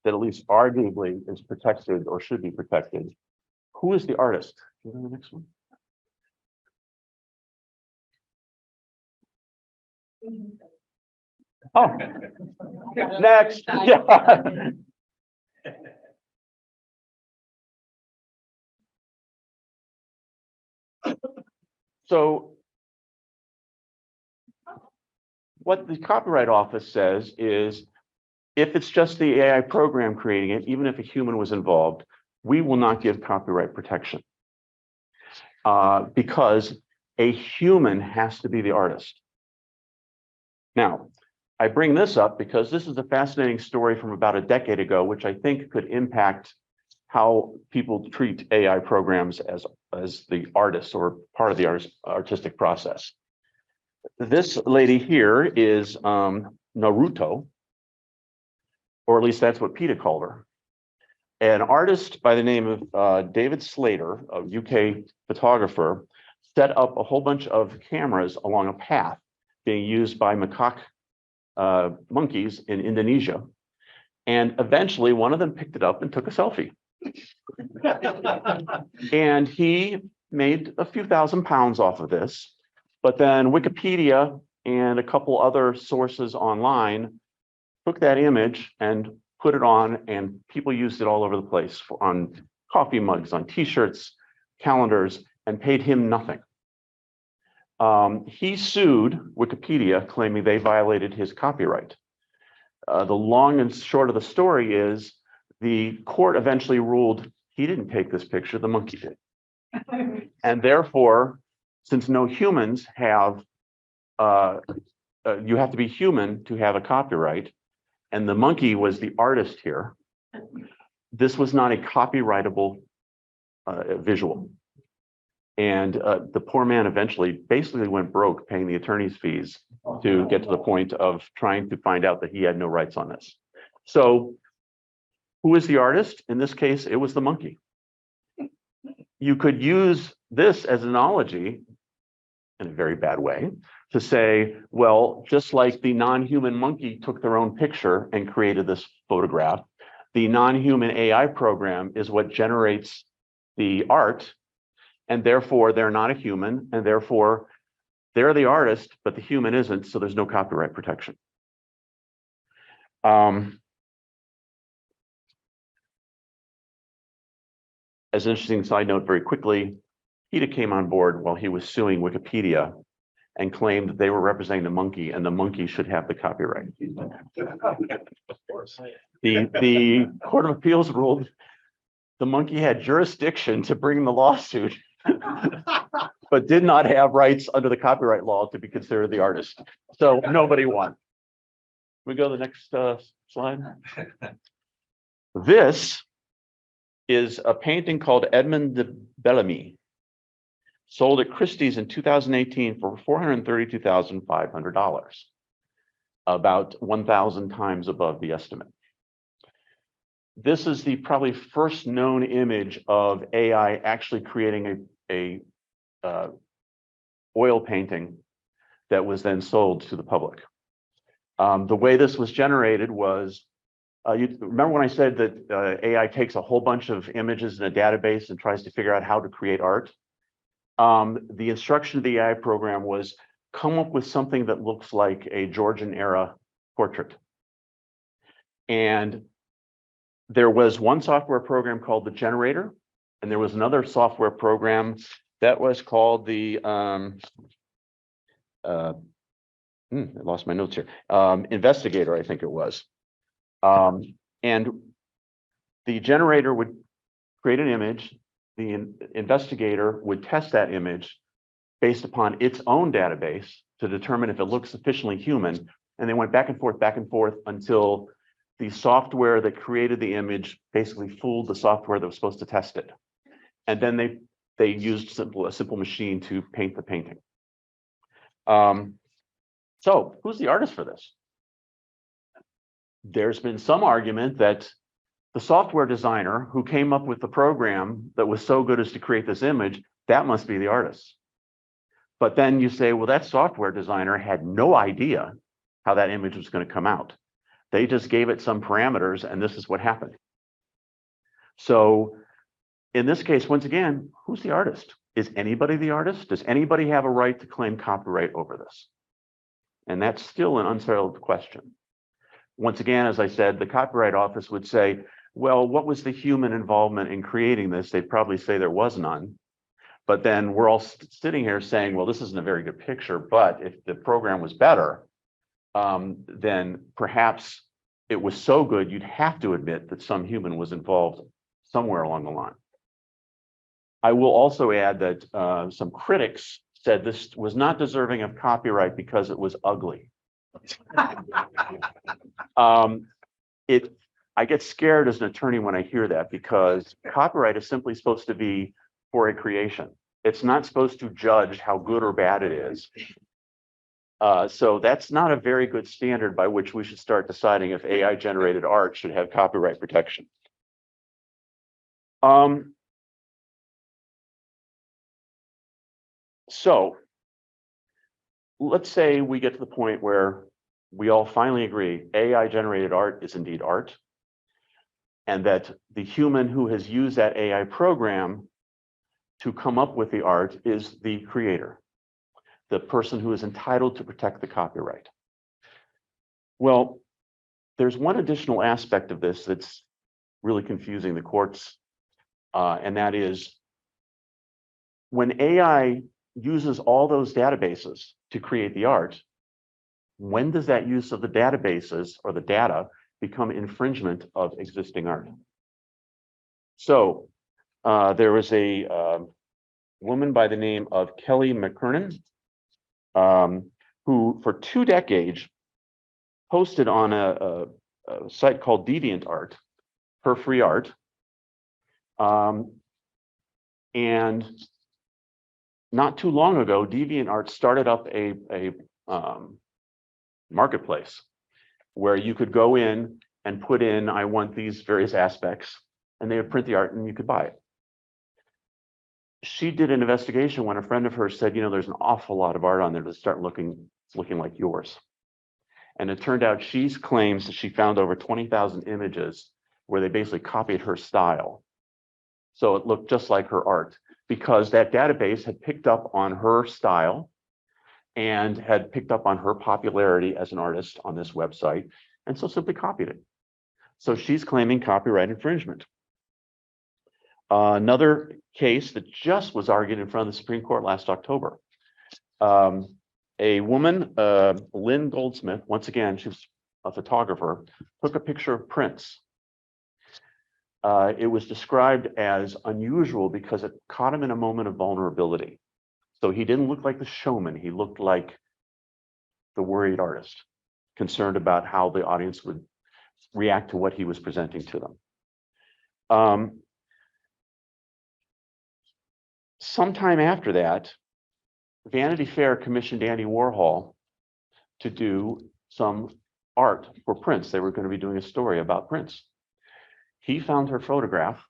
that at least arguably is protected or should be protected, who is the artist? Can you go to the next one? Oh, next. Yeah. So what the Copyright Office says is, if it's just the AI program creating it, even if a human was involved, we will not give copyright protection, because a human has to be the artist. Now, I bring this up because this is a fascinating story from about a decade ago, which I think could impact how people treat AI programs as the artists or part of the artistic process. This lady here is Naruto, or at least that's what PETA called her. An artist by the name of David Slater, a UK photographer, set up a whole bunch of cameras along a path being used by macaque monkeys in Indonesia. And eventually one of them picked it up and took a selfie. And he made a few £1,000s off of this. But then Wikipedia and a couple other sources online took that image and put it on, and people used it all over the place on coffee mugs, on t-shirts, calendars, and paid him nothing. He sued Wikipedia, claiming they violated his copyright. The long and short of the story is the court eventually ruled he didn't take this picture, the monkey did. And therefore, since no humans have, you have to be human to have a copyright, and the monkey was the artist here, this was not a copyrightable visual. And the poor man eventually basically went broke paying the attorney's fees to get to the point of trying to find out that he had no rights on this. So who is the artist? In this case, it was the monkey. You could use this as an analogy in a very bad way to say, well, just like the non-human monkey took their own picture and created this photograph, the non-human AI program is what generates the art, and therefore they're not a human, and therefore they're the artist, but the human isn't, so there's no copyright protection. As an interesting side note, very quickly, PETA came on board while he was suing Wikipedia and claimed that they were representing the monkey, and the monkey should have the copyright. The Court of Appeals ruled the monkey had jurisdiction to bring the lawsuit, but did not have rights under the copyright law to be considered the artist. So nobody won. We go to the next slide. This is a painting called Edmond de Bellamy, sold at Christie's in 2018 for $432,500, about 1,000 times above the estimate. This is the probably first known image of AI actually creating a oil painting that was then sold to the public. The way this was generated was, you remember when I said that AI takes a whole bunch of images in a database and tries to figure out how to create art? The instruction of the AI program was come up with something that looks like a Georgian era portrait. And there was one software program called the generator, and there was another software program that was called the, I lost my notes here, investigator, I think it was. And the generator would create an image, the investigator would test that image based upon its own database to determine if it looks sufficiently human. And they went back and forth until the software that created the image basically fooled the software that was supposed to test it. And then they used a simple machine to paint the painting. So who's the artist for this? There's been some argument that the software designer who came up with the program that was so good as to create this image, that must be the artist. But then you say, well, that software designer had no idea how that image was going to come out. They just gave it some parameters, and this is what happened. So in this case, once again, who's the artist? Is anybody the artist? Does anybody have a right to claim copyright over this? And that's still an unsettled question. Once again, as I said, the Copyright Office would say, well, what was the human involvement in creating this? They'd probably say there was none. But then we're all sitting here saying, well, this isn't a very good picture, but if the program was better, then perhaps it was so good, you'd have to admit that some human was involved somewhere along the line. I will also add that some critics said this was not deserving of copyright because it was ugly. I get scared as an attorney when I hear that, because copyright is simply supposed to be for a creation. It's not supposed to judge how good or bad it is. So that's not a very good standard by which we should start deciding if AI generated art should have copyright protection. So let's say we get to the point where we all finally agree AI generated art is indeed art, and that the human who has used that AI program to come up with the art is the creator, the person who is entitled to protect the copyright. Well, there's one additional aspect of this that's really confusing the courts, and that is when AI uses all those databases to create the art, when does that use of the databases or the data become infringement of existing art? So there was a woman by the name of Kelly McKernan, who for 2 decades posted on a site called DeviantArt, her free art. And not too long ago, DeviantArt started up a marketplace where you could go in and put in, I want these various aspects, and they would print the art and you could buy it. She did an investigation when a friend of hers said, there's an awful lot of art on there that start looking like yours. And it turned out she claims that she found over 20,000 images where they basically copied her style. So it looked just like her art because that database had picked up on her style and had picked up on her popularity as an artist on this website, and so simply copied it. So she's claiming copyright infringement. Another case that just was argued in front of the Supreme Court last October. A woman, Lynn Goldsmith, once again, she was a photographer, took a picture of Prince. It was described as unusual because it caught him in a moment of vulnerability. So he didn't look like the showman. He looked like the worried artist, concerned about how the audience would react to what he was presenting to them. Sometime after that, Vanity Fair commissioned Andy Warhol to do some art for Prince. They were going to be doing a story about Prince. He found her photograph,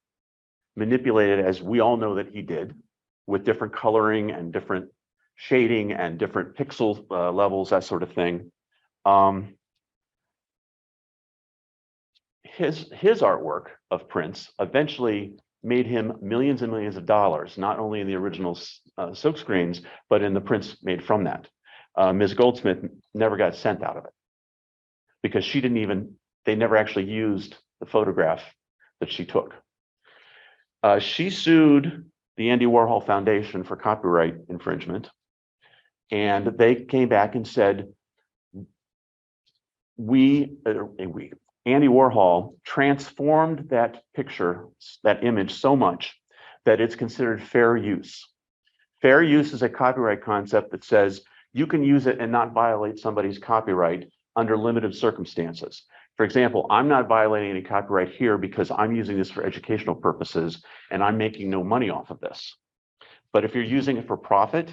manipulated as we all know that he did, with different coloring and different shading and different pixel levels, that sort of thing. His artwork of Prince eventually made him millions and millions of dollars, not only in the original silk screens, but in the prints made from that. Ms. Goldsmith never got sent out of it because they never actually used the photograph that she took. She sued the Andy Warhol Foundation for copyright infringement, and they came back and said, Andy Warhol transformed that picture, that image so much that it's considered fair use. Fair use is a copyright concept that says you can use it and not violate somebody's copyright under limited circumstances. For example, I'm not violating any copyright here because I'm using this for educational purposes and I'm making no money off of this. But if you're using it for profit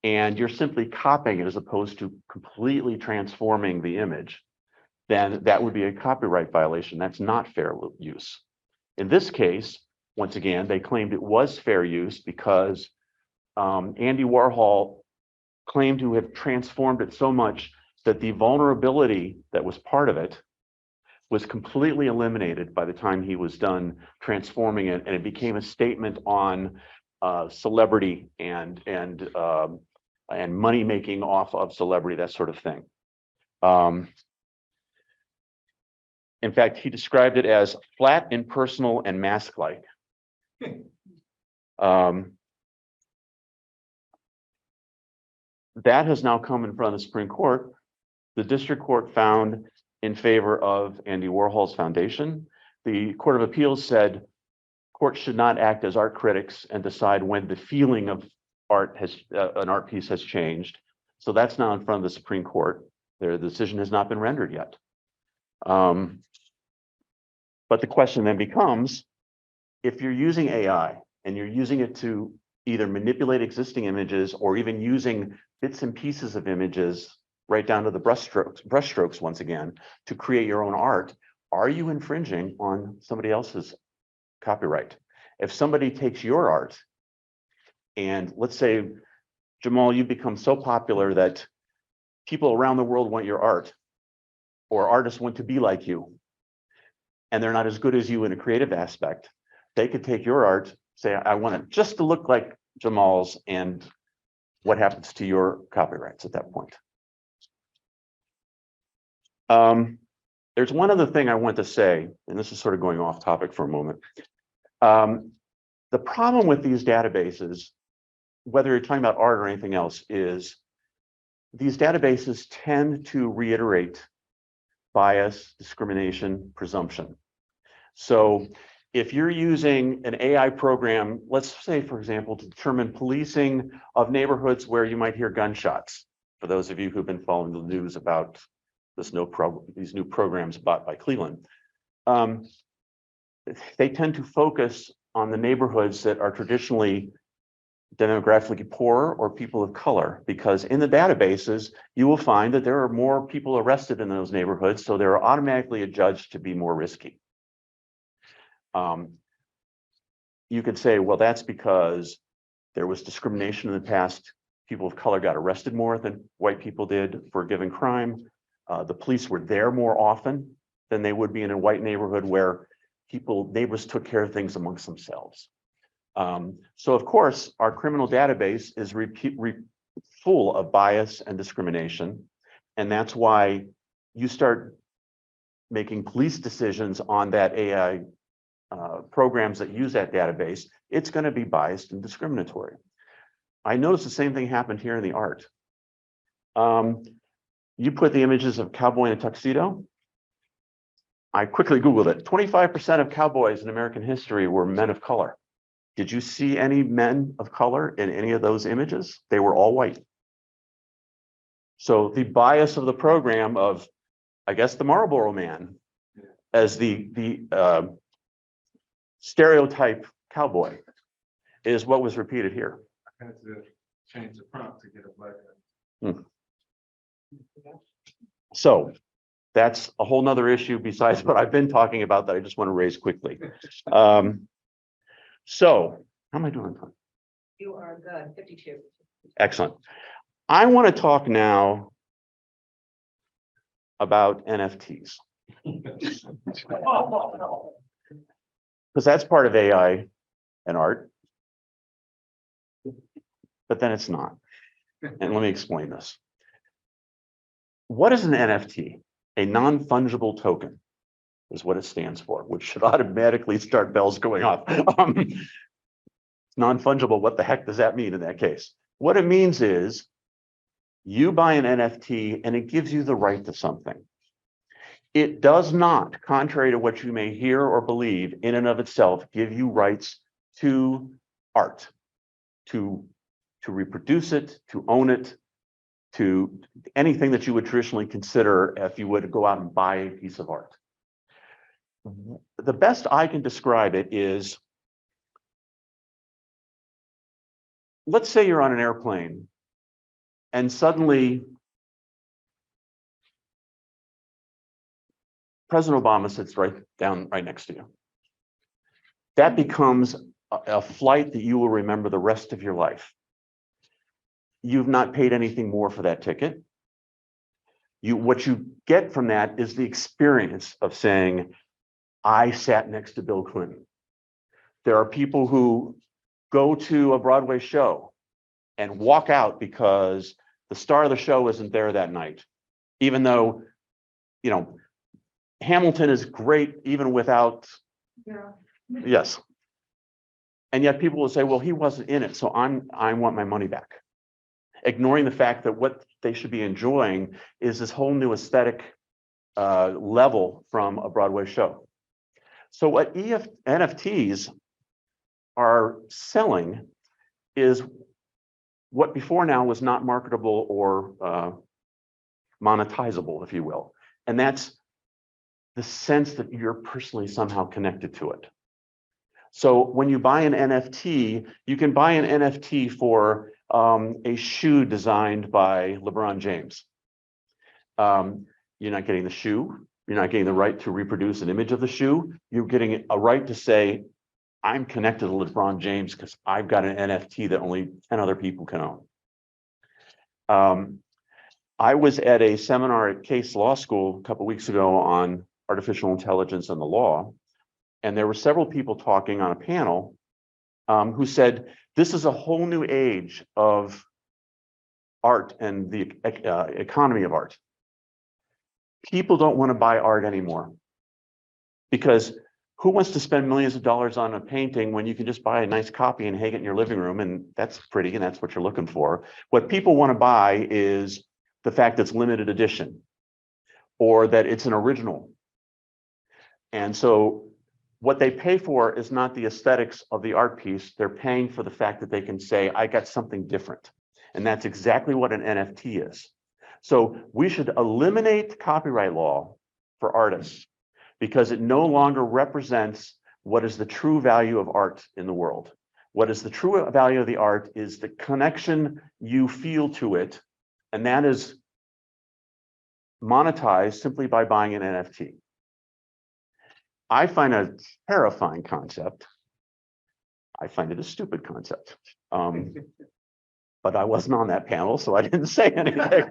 and you're simply copying it as opposed to completely transforming the image, then that would be a copyright violation. That's not fair use. In this case, once again, they claimed it was fair use because Andy Warhol claimed to have transformed it so much that the vulnerability that was part of it was completely eliminated by the time he was done transforming it, and it became a statement on celebrity and money making off of celebrity, that sort of thing. In fact, he described it as flat, impersonal, and mask-like. That has now come in front of the Supreme Court. The district court found in favor of Andy Warhol's foundation. The Court of Appeals said courts should not act as art critics and decide when the feeling of art an art piece has changed. So that's now in front of the Supreme Court. The decision has not been rendered yet. But the question then becomes, if you're using AI and you're using it to either manipulate existing images or even using bits and pieces of images, right down to the brushstrokes once again, to create your own art, are you infringing on somebody else's copyright? If somebody takes your art and let's say, Jamal, you become so popular that people around the world want your art, or artists want to be like you, and they're not as good as you in a creative aspect, they could take your art, say, I want it just to look like Jamal's, and what happens to your copyrights at that point? There's one other thing I want to say, and this is sort of going off topic for a moment. The problem with these databases, whether you're talking about art or anything else, is these databases tend to reiterate bias, discrimination, presumption. So if you're using an AI program, let's say, for example, to determine policing of neighborhoods where you might hear gunshots, for those of you who've been following the news about these new programs bought by Cleveland, they tend to focus on the neighborhoods that are traditionally demographically poor or people of color, because in the databases, you will find that there are more people arrested in those neighborhoods, so they're automatically adjudged to be more risky. You could say, well, that's because there was discrimination in the past. People of color got arrested more than white people did for a given crime. The police were there more often than they would be in a white neighborhood where neighbors took care of things amongst themselves. So of course, our criminal database is full of bias and discrimination. And that's why you start making police decisions on that AI programs that use that database, it's going to be biased and discriminatory. I noticed the same thing happened here in the art. You put the images of cowboy in a tuxedo. I quickly Googled it. 25% of cowboys in American history were men of color. Did you see any men of color in any of those images? They were all white. So the bias of the program of, I guess, the Marlboro Man as the stereotype cowboy is what was repeated here. I had to change the prompt to get a black guy. So that's a whole nother issue besides what I've been talking about that I just want to raise quickly. So how am I doing? You are good, 52. Excellent. I want to talk now about NFTs. Because that's part of AI and art. But then it's not. And let me explain this. What is an NFT? A non-fungible token is what it stands for, which should automatically start bells going off. Non-fungible, what the heck does that mean in that case? What it means is you buy an NFT and it gives you the right to something. It does not, contrary to what you may hear or believe, in and of itself, give you rights to art, to reproduce it, to own it, to anything that you would traditionally consider if you would go out and buy a piece of art. The best I can describe it is, let's say you're on an airplane and suddenly President Obama sits right next to you. That becomes a flight that you will remember the rest of your life. You've not paid anything more for that ticket. What you get from that is the experience of saying, I sat next to Bill Clinton. There are people who go to a Broadway show and walk out because the star of the show isn't there that night, even though, Hamilton is great even without, yes. And yet people will say, well, he wasn't in it, so I want my money back. Ignoring the fact that what they should be enjoying is this whole new aesthetic level from a Broadway show. So what NFTs are selling is what before now was not marketable or monetizable, if you will. And that's the sense that you're personally somehow connected to it. So when you buy an NFT, you can buy an NFT for a shoe designed by LeBron James. You're not getting the shoe. You're not getting the right to reproduce an image of the shoe. You're getting a right to say, I'm connected to LeBron James because I've got an NFT that only 10 other people can own. I was at a seminar at Case Law School a couple of weeks ago on artificial intelligence and the law, and there were several people talking on a panel who said, this is a whole new age of art and the economy of art. People don't want to buy art anymore because who wants to spend millions of dollars on a painting when you can just buy a nice copy and hang it in your living room, and that's pretty and that's what you're looking for. What people want to buy is the fact that it's limited edition or that it's an original. And so what they pay for is not the aesthetics of the art piece. They're paying for the fact that they can say, I got something different. And that's exactly what an NFT is. So we should eliminate copyright law for artists because it no longer represents what is the true value of art in the world. What is the true value of the art is the connection you feel to it, and that is monetized simply by buying an NFT. I find a terrifying concept. I find it a stupid concept. But I wasn't on that panel, so I didn't say anything.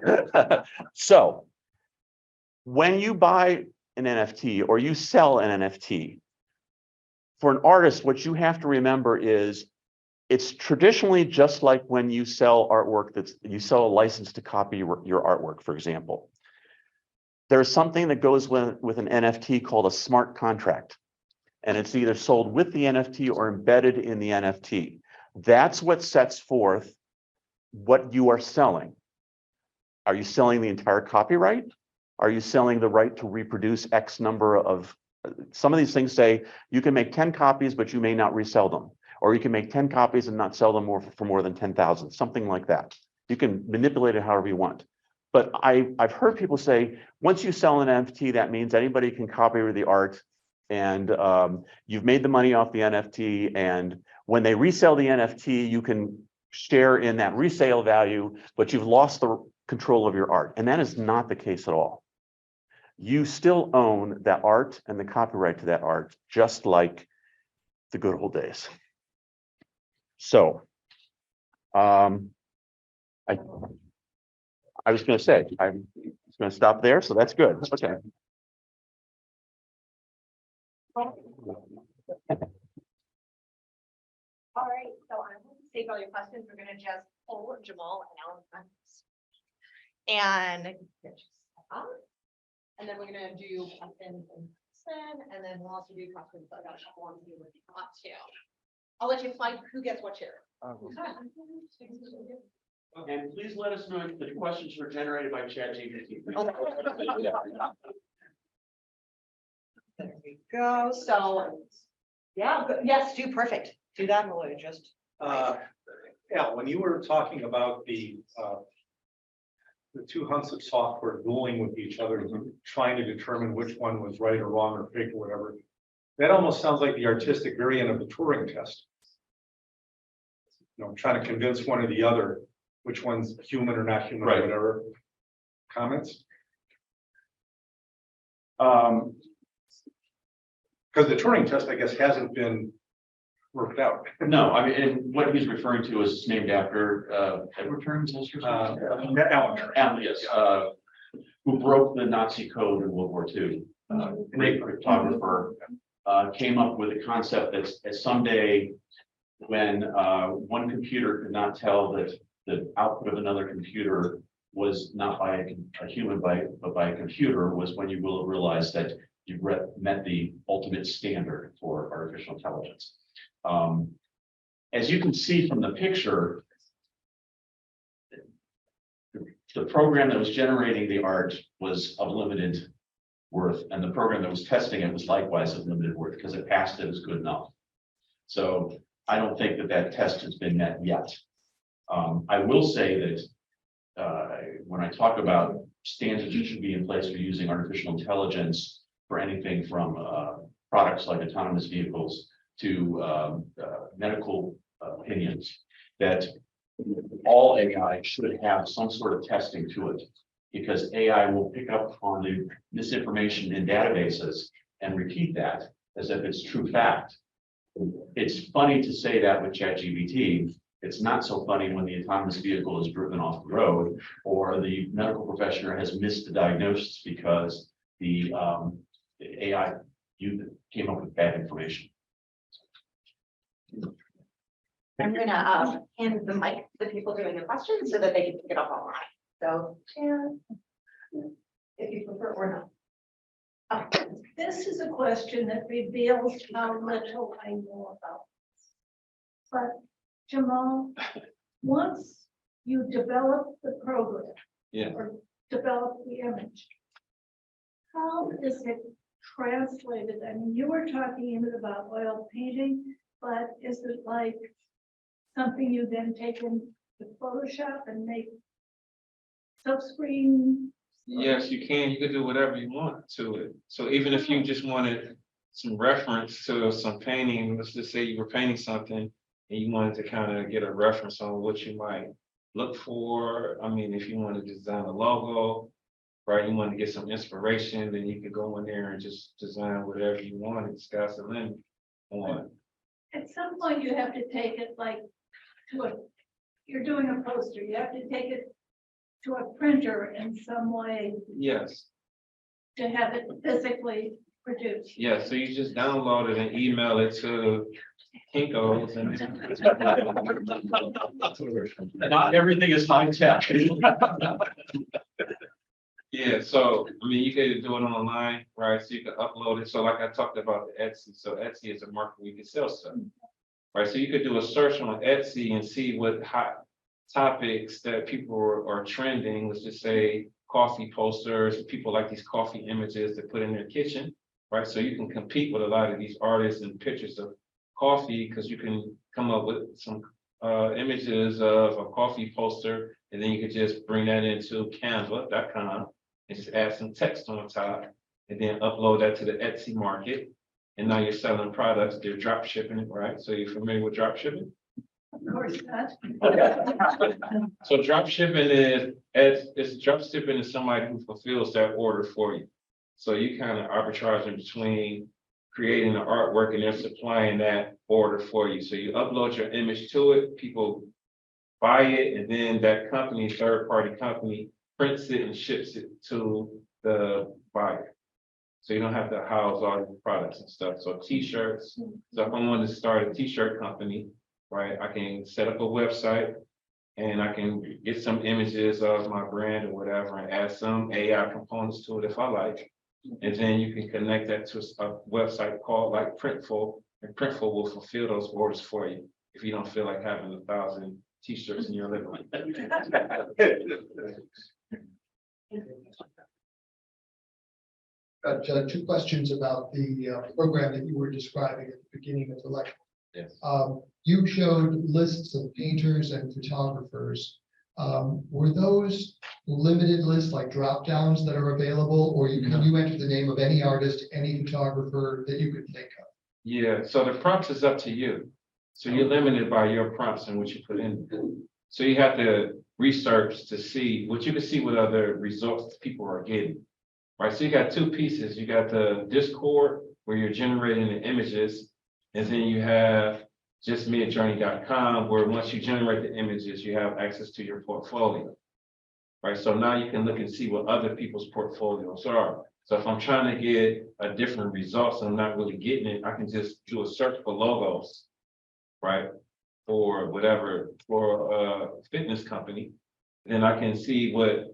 So when you buy an NFT or you sell an NFT, for an artist, what you have to remember is it's traditionally just like when you sell artwork you sell a license to copy your artwork, for example. There's something that goes with an NFT called a smart contract. And it's either sold with the NFT or embedded in the NFT. That's what sets forth what you are selling. Are you selling the entire copyright? Are you selling the right to reproduce X number of, some of these things say you can make 10 copies, but you may not resell them. Or you can make 10 copies and not sell them for more than 10,000, something like that. You can manipulate it however you want. But I've heard people say, once you sell an NFT, that means anybody can copy the art and you've made the money off the NFT. And when they resell the NFT, you can share in that resale value, but you've lost the control of your art. And that is not the case at all. You still own that art and the copyright to that art, just like the good old days. So, I was going to say, I'm going to stop there. So that's good. Okay. All right, so I'm going to save all your questions. We're going to just pull Jamal and Alan. And then we're going to do questions and then we'll also do questions. So I got a couple on here with you too. I'll let you find who gets what chair. And please let us know if the questions were generated by ChatGPT. There we go. So, yeah, yes, do perfect. Do that. We'll just. Yeah, when you were talking about the two hunks of software dueling with each other, trying to determine which one was right or wrong or fake or whatever, that almost sounds like the artistic variant of the Turing test. You know, trying to convince one or the other which one's human or not human, Right. or whatever. Comments? Because the Turing test, I guess, hasn't been worked out. No, I mean, and what he's referring to is named after Edward Turing, is that Alan Turing. Alan, yes, who broke the Nazi code in World War II. Great cryptographer, came up with a concept that someday when one computer could not tell that the output of another computer was not by a human, but by a computer, was when you will realize that you've met the ultimate standard for artificial intelligence. As you can see from the picture, the program that was generating the art was of limited worth, and the program that was testing it was likewise of limited worth because it passed it as good enough. So I don't think that test has been met yet. I will say that when I talk about standards that should be in place for using artificial intelligence for anything from products like autonomous vehicles to medical opinions, that all AI should have some sort of testing to it. Because AI will pick up on the misinformation in databases and repeat that as if it's true fact. It's funny to say that with ChatGPT. It's not so funny when the autonomous vehicle is driven off the road or the medical professional has missed the diagnosis because the AI came up with bad information. I'm gonna hand the mic to the people doing the questions so that they can pick it up online. So, yeah, if you prefer or not. This is a question that reveals how little I know about this. But Jamal, once you develop the program. Yeah. Or develop the image, how is it translated? I mean, you were talking even about oil painting, but is it like something you then take into Photoshop and make silkscreen? Yes, you can. You can do whatever you want to it. So even if you just wanted some reference to some painting, let's just say you were painting something and you wanted to kind of get a reference on what you might look for. I mean, if you want to design a logo, right, you want to get some inspiration, then you could go in there and just design whatever you want. It's got the limit on. At some point, you have to take it like you're doing a poster, you have to take it to a printer in some way Yes. to have it physically produced. Yeah, so you just download it and email it to Kinko's and Not everything is high tech. yeah, so I mean, you could do it online, right? So you can upload it. So like I talked about the Etsy. So Etsy is a market where you can sell stuff, right? So you could do a search on Etsy and see what hot topics that people are trending. Let's just say coffee posters. People like these coffee images to put in their kitchen, right? So you can compete with a lot of these artists and pictures of coffee because you can come up with some images of a coffee poster, and then you could just bring that into Canva.com and just add some text on top, and then upload that to the Etsy market. And now you're selling products. They're drop shipping it, right? So you're familiar with drop shipping? Of course not. So drop shipping is somebody who fulfills that order for you. So you kind of arbitrage in between creating the artwork and then supplying that order for you. So you upload your image to it, people buy it, and then that company, third-party company, prints it and ships it to the buyer. So you don't have to house all your products and stuff. So t-shirts. So if I wanted to start a t-shirt company, right, I can set up a website and I can get some images of my brand or whatever and add some AI components to it if I like. And then you can connect that to a website called like Printful, and Printful will fulfill those orders for you if you don't feel like having 1,000 t-shirts in your living room. Got two questions about the program that you were describing at the beginning of the lecture. Yes. You showed lists of painters and photographers. Were those limited lists like drop downs that are available, or can you enter the name of any artist, any photographer that you could think of? Yeah, so the prompts is up to you. So you're limited by your prompts and what you put in. So you have to research to see what you can see what other results people are getting. Right, so you got two pieces. You got the Discord where you're generating the images, and then you have just midjourney.com where once you generate the images, you have access to your portfolio. Right, so now you can look and see what other people's portfolios are. So if I'm trying to get a different results and I'm not really getting it, I can just do a search for logos, right? For whatever, for a fitness company. Then I can see what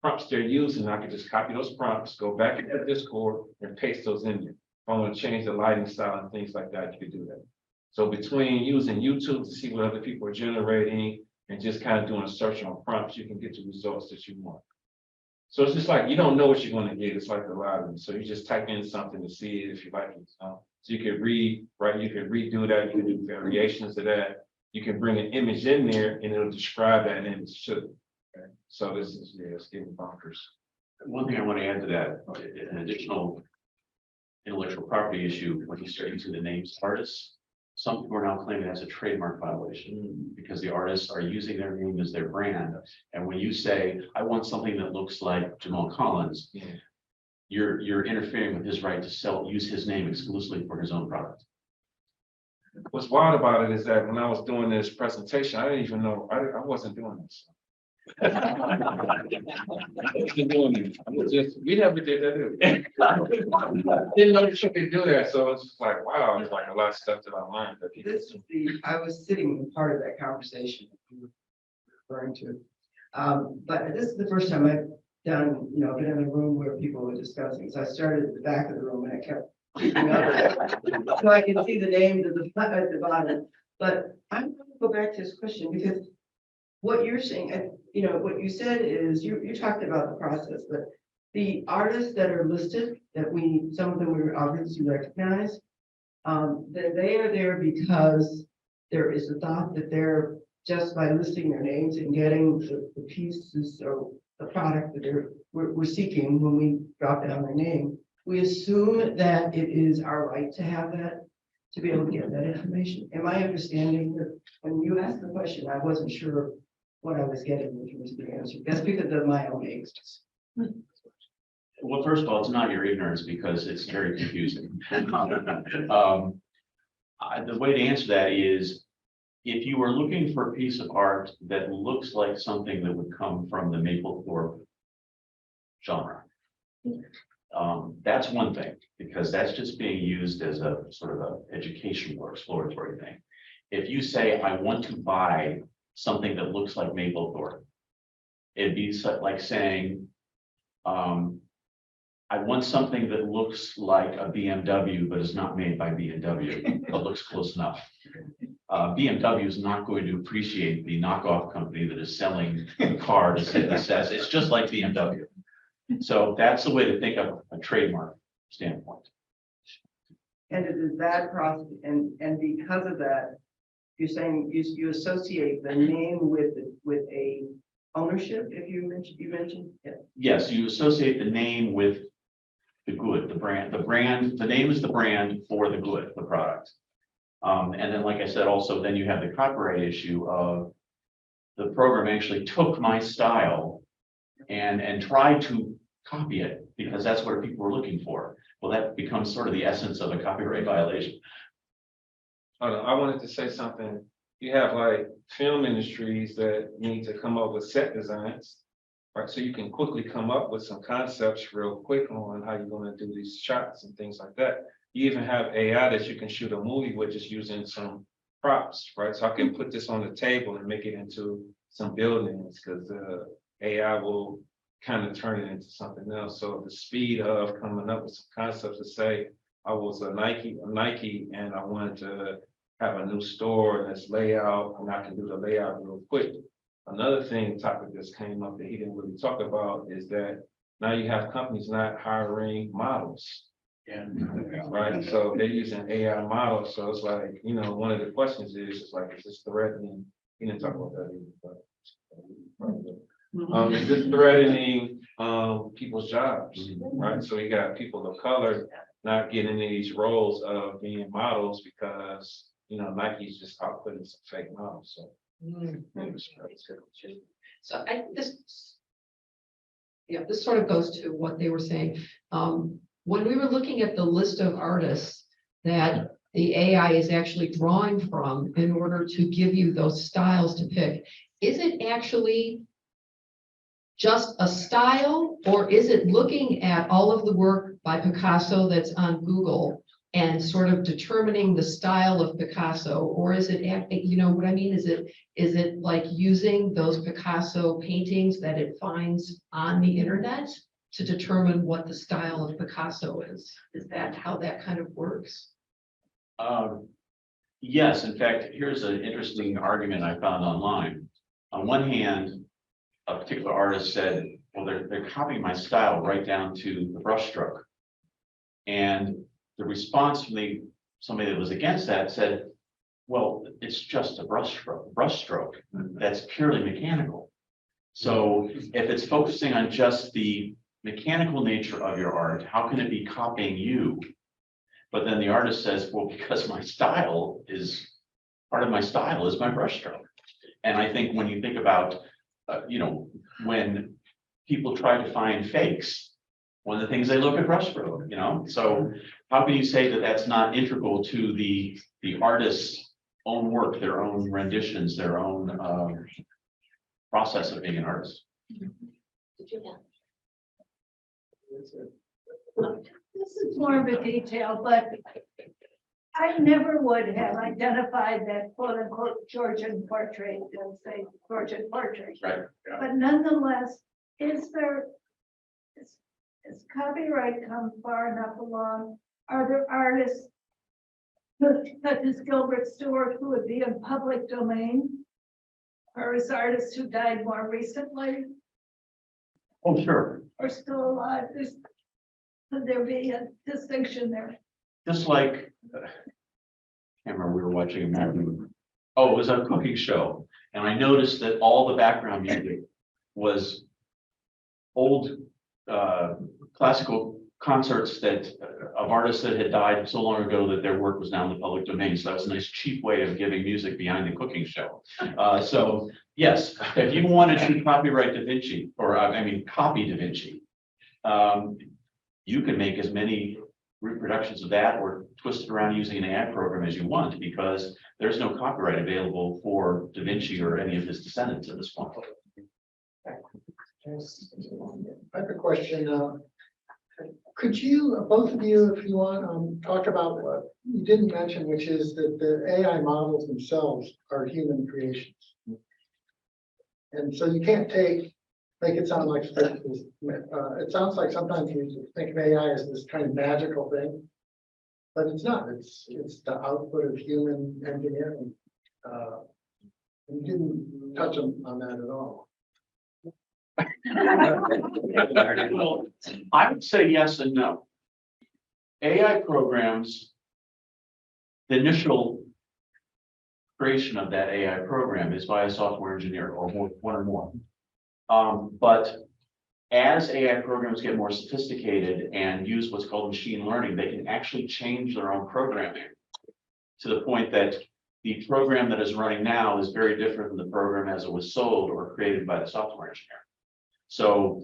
prompts they're using. I can just copy those prompts, go back into Discord and paste those in there. If I want to change the lighting style and things like that, you can do that. So between using YouTube to see what other people are generating and just kind of doing a search on prompts, you can get the results that you want. So it's just like, you don't know what you're going to get. It's like the lottery. So you just type in something to see if you like it. So you can read, right? You can redo that. You can do variations of that. You can bring an image in there and it'll describe that image too. Okay? So this is, yeah, it's getting bonkers. One thing I want to add to that, an additional intellectual property issue when you start using the names artists. some people are now claiming that's a trademark violation because the artists are using their name as their brand. And when you say, I want something that looks like Jamal Collins, you're interfering with his right to use his name exclusively for his own product. What's wild about it is that when I was doing this presentation, I didn't even know, I wasn't doing this. I wasn't doing it. I was just, we never did that. Didn't know that you could do that. So it's just like, wow, it's like a lot of stuff that I learned. That people This is I was sitting in part of that conversation you were referring to. But this is the first time I've done, been in a room where people were discussing. So I started at the back of the room and I kept creeping up so I can see the names at the bottom. But I'm going to go back to this question because what you're saying, what you said is you talked about the process, but the artists that are listed that some of them we obviously recognize, that they are there because there is a thought that they're just by listing their names and getting the pieces or the product that we're seeking when we drop down their name. We assume that it is our right to have that, to be able to get that information. Am I understanding that when you asked the question, I wasn't sure what I was getting in terms of the answer? That's because of my own angst. Well, first of all, it's not your ignorance because it's very confusing. The way to answer that is, if you are looking for a piece of art that looks like something that would come from the Mapplethorpe genre, that's one thing, because that's just being used as a sort of a educational or exploratory thing. If you say, I want to buy something that looks like Mapplethorpe, it'd be like saying, I want something that looks like a BMW, but is not made by BMW, but looks close enough. BMW is not going to appreciate the knockoff company that is selling the car that says it's just like BMW. So that's the way to think of a trademark standpoint. And it is that process, and because of that, you're saying you associate the name with a ownership, if you mentioned, yeah. Yes, you associate the name with the good, the brand, the name is the brand for the good, the product. And then, like I said, also, then you have the copyright issue of the program actually took my style and tried to copy it because that's what people were looking for. Well, that becomes sort of the essence of a copyright violation. Hold on, I wanted to say something. You have like film industries that need to come up with set designs, right? So you can quickly come up with some concepts real quick on how you're going to do these shots and things like that. You even have AI that you can shoot a movie with just using some props, right? So I can put this on the table and make it into some buildings because AI will kind of turn it into something else. So the speed of coming up with some concepts to say, I was a Nike, and I wanted to have a new store and this layout, and I can do the layout real quick. Another topic that came up that he didn't really talk about is that now you have companies not hiring models. Yeah. Right. So they're using AI models. So it's like, one of the questions is like, is this threatening? He didn't talk about that either, is this threatening people's jobs? Right. So you got people of color not getting these roles of being models because Nike's just outputting some fake models. So So this sort of goes to what they were saying. When we were looking at the list of artists that the AI is actually drawing from in order to give you those styles to pick, is it actually just a style, or is it looking at all of the work by Picasso that's on Google and sort of determining the style of Picasso? Or is it, what I mean? Is it like using those Picasso paintings that it finds on the internet to determine what the style of Picasso is? Is that how that kind of works? Yes, in fact, here's an interesting argument I found online. On one hand, a particular artist said, well, they're copying my style right down to the brushstroke. And the response from somebody that was against that said, well, it's just a brushstroke. That's purely mechanical. So if it's focusing on just the mechanical nature of your art, how can it be copying you? But then the artist says, well, because part of my style is my brushstroke. And I think when you think about, when people try to find fakes, one of the things they look at brushstroke, so how can you say that that's not integral to the artist's own work, their own renditions, their own process of being an artist? This is more of a detail, but I never would have identified that quote unquote Georgian portrait as a Georgian portrait. Right. But nonetheless, is copyright come far enough along? Are there artists such as Gilbert Stewart who would be in public domain? Or is artists who died more recently Oh, sure. or still alive? Could there be a distinction there? Just like, I can't remember, we were watching a movie. Oh, it was a cooking show. And I noticed that all the background music was old classical concerts of artists that had died so long ago that their work was now in the public domain. So that was a nice cheap way of giving music behind the cooking show. So yes, if you wanted to copyright Da Vinci, or copy Da Vinci, you can make as many reproductions of that or twist it around using an AI program as you want, because there's no copyright available for Da Vinci or any of his descendants at this point. I have a question. Could you, both of you, if you want, talk about what you didn't mention, which is that the AI models themselves are human creations. And so you can't make it sound like, it sounds like sometimes you think of AI as this kind of magical thing, but it's not. It's the output of human engineering. You didn't touch on that at all. Well, I would say yes and no. AI programs, the initial creation of that AI program is by a software engineer or one or more. But as AI programs get more sophisticated and use what's called machine learning, they can actually change their own programming to the point that the program that is running now is very different than the program as it was sold or created by the software engineer. So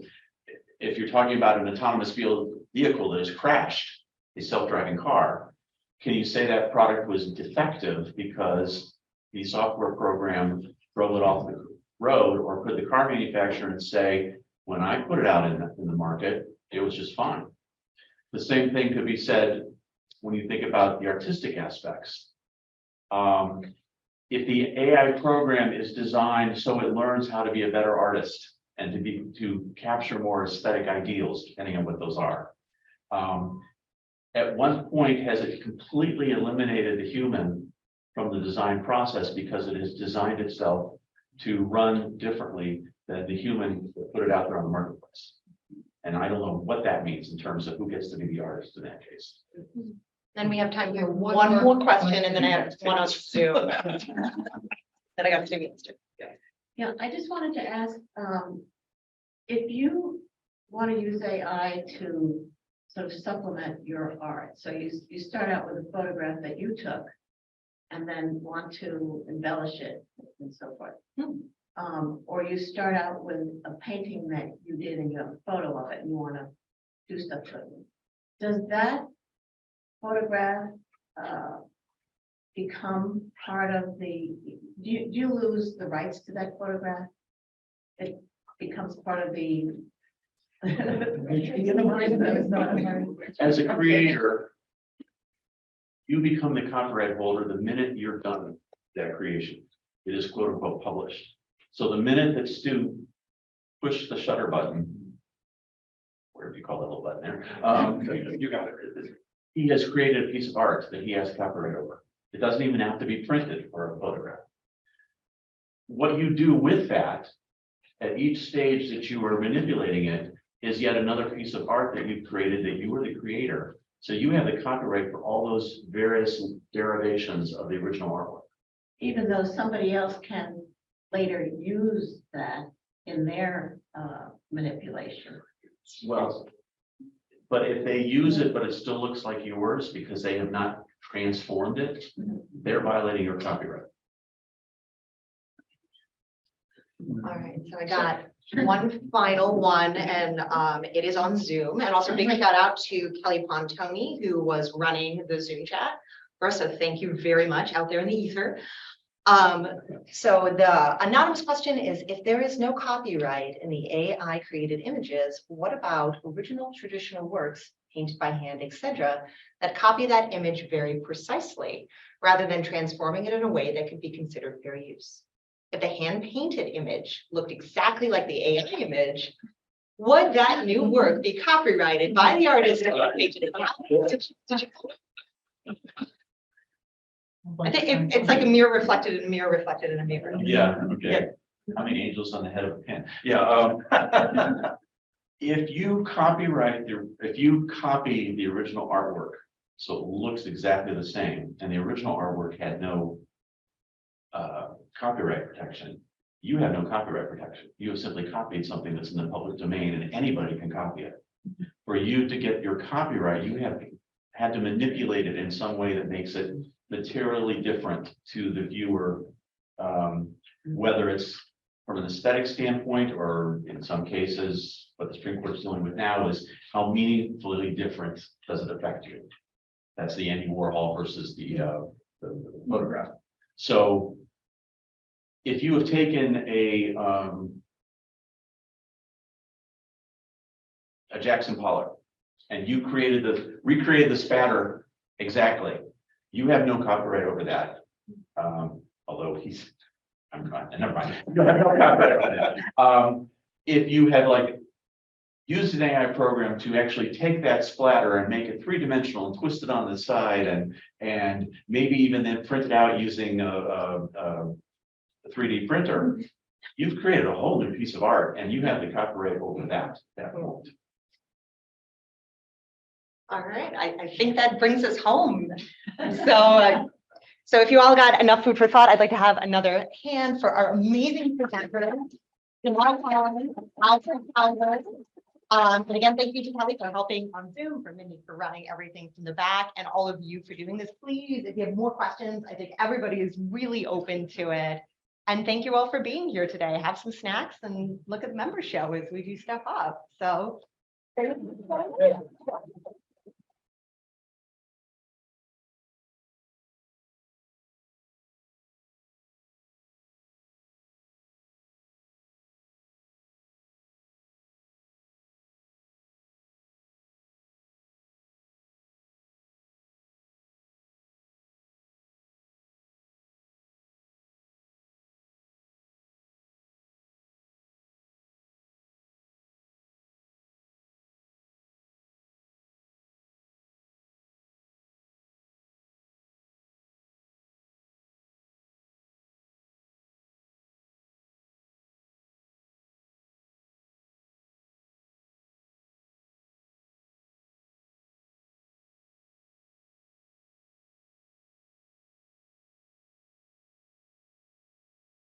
if you're talking about an autonomous vehicle that has crashed, a self-driving car, can you say that product was defective because the software program drove it off the road? Or could the car manufacturer say, when I put it out in the market, it was just fine? The same thing could be said when you think about the artistic aspects. If the AI program is designed so it learns how to be a better artist and to capture more aesthetic ideals, depending on what those are. At one point, has it completely eliminated the human from the design process because it has designed itself to run differently than the human that put it out there on the marketplace? And I don't know what that means in terms of who gets to be the artist in that case. Then we have time for one more question, and then I have one on Zoom. Then I got 2 minutes to. Yeah, I just wanted to ask, if you want to use AI to sort of supplement your art, so you start out with a photograph that you took and then want to embellish it and so forth. Or you start out with a painting that you did and you have a photo of it and you want to do stuff to it. Does that photograph become part of do you lose the rights to that photograph? It becomes part of the. As a creator, you become the copyright holder the minute you're done with that creation. It is quote unquote published. So the minute that Stu pushed the shutter button, whatever you call that little button there, you got it. He has created a piece of art that he has copyright over. It doesn't even have to be printed for a photograph. What you do with that at each stage that you are manipulating it is yet another piece of art that you've created, that you were the creator. So you have the copyright for all those various derivations of the original artwork. Even though somebody else can later use that in their manipulation. Well, But if they use it, but it still looks like yours because they have not transformed it, they're violating your copyright. All right, so I got one final one, and it is on Zoom. And also big shout out to Kelly Pontoni, who was running the Zoom chat for us. So thank you very much out there in the ether. So the anonymous question is, if there is no copyright in the AI created images, what about original traditional works painted by hand, etc., that copy that image very precisely, rather than transforming it in a way that could be considered fair use? If the hand painted image looked exactly like the AI image, would that new work be copyrighted by the artist who painted it? I think it's like a mirror reflected in a mirror reflected in a mirror. Yeah, okay. How many angels on the head of a pin? Yeah. If you copy the original artwork, so it looks exactly the same, and the original artwork had no copyright protection, you have no copyright protection. You have simply copied something that's in the public domain and anybody can copy it. For you to get your copyright, you have had to manipulate it in some way that makes it materially different to the viewer, whether it's from an aesthetic standpoint, or in some cases, what the Supreme Court is dealing with now is how meaningfully different does it affect you? That's the Andy Warhol versus the photograph. So if you have taken a Jackson Pollock and you recreated the spatter exactly, you have no copyright over that. Although I'm fine, never mind. You have no copyright over that. If you had used an AI program to actually take that splatter and make it three-dimensional and twist it on the side and maybe even then print it out using a 3D printer, you've created a whole new piece of art and you have the copyright over that point. All right, I think that brings us home. So if you all got enough food for thought, I'd like to have another hand for our amazing presenters, Jamal Collins, Alfred Cowger. And again, thank you to Kelly for helping on Zoom, for Mindy for running everything from the back, and all of you for doing this. Please, if you have more questions, I think everybody is really open to it. And thank you all for being here today. Have some snacks and look at the member show as we do step up. So.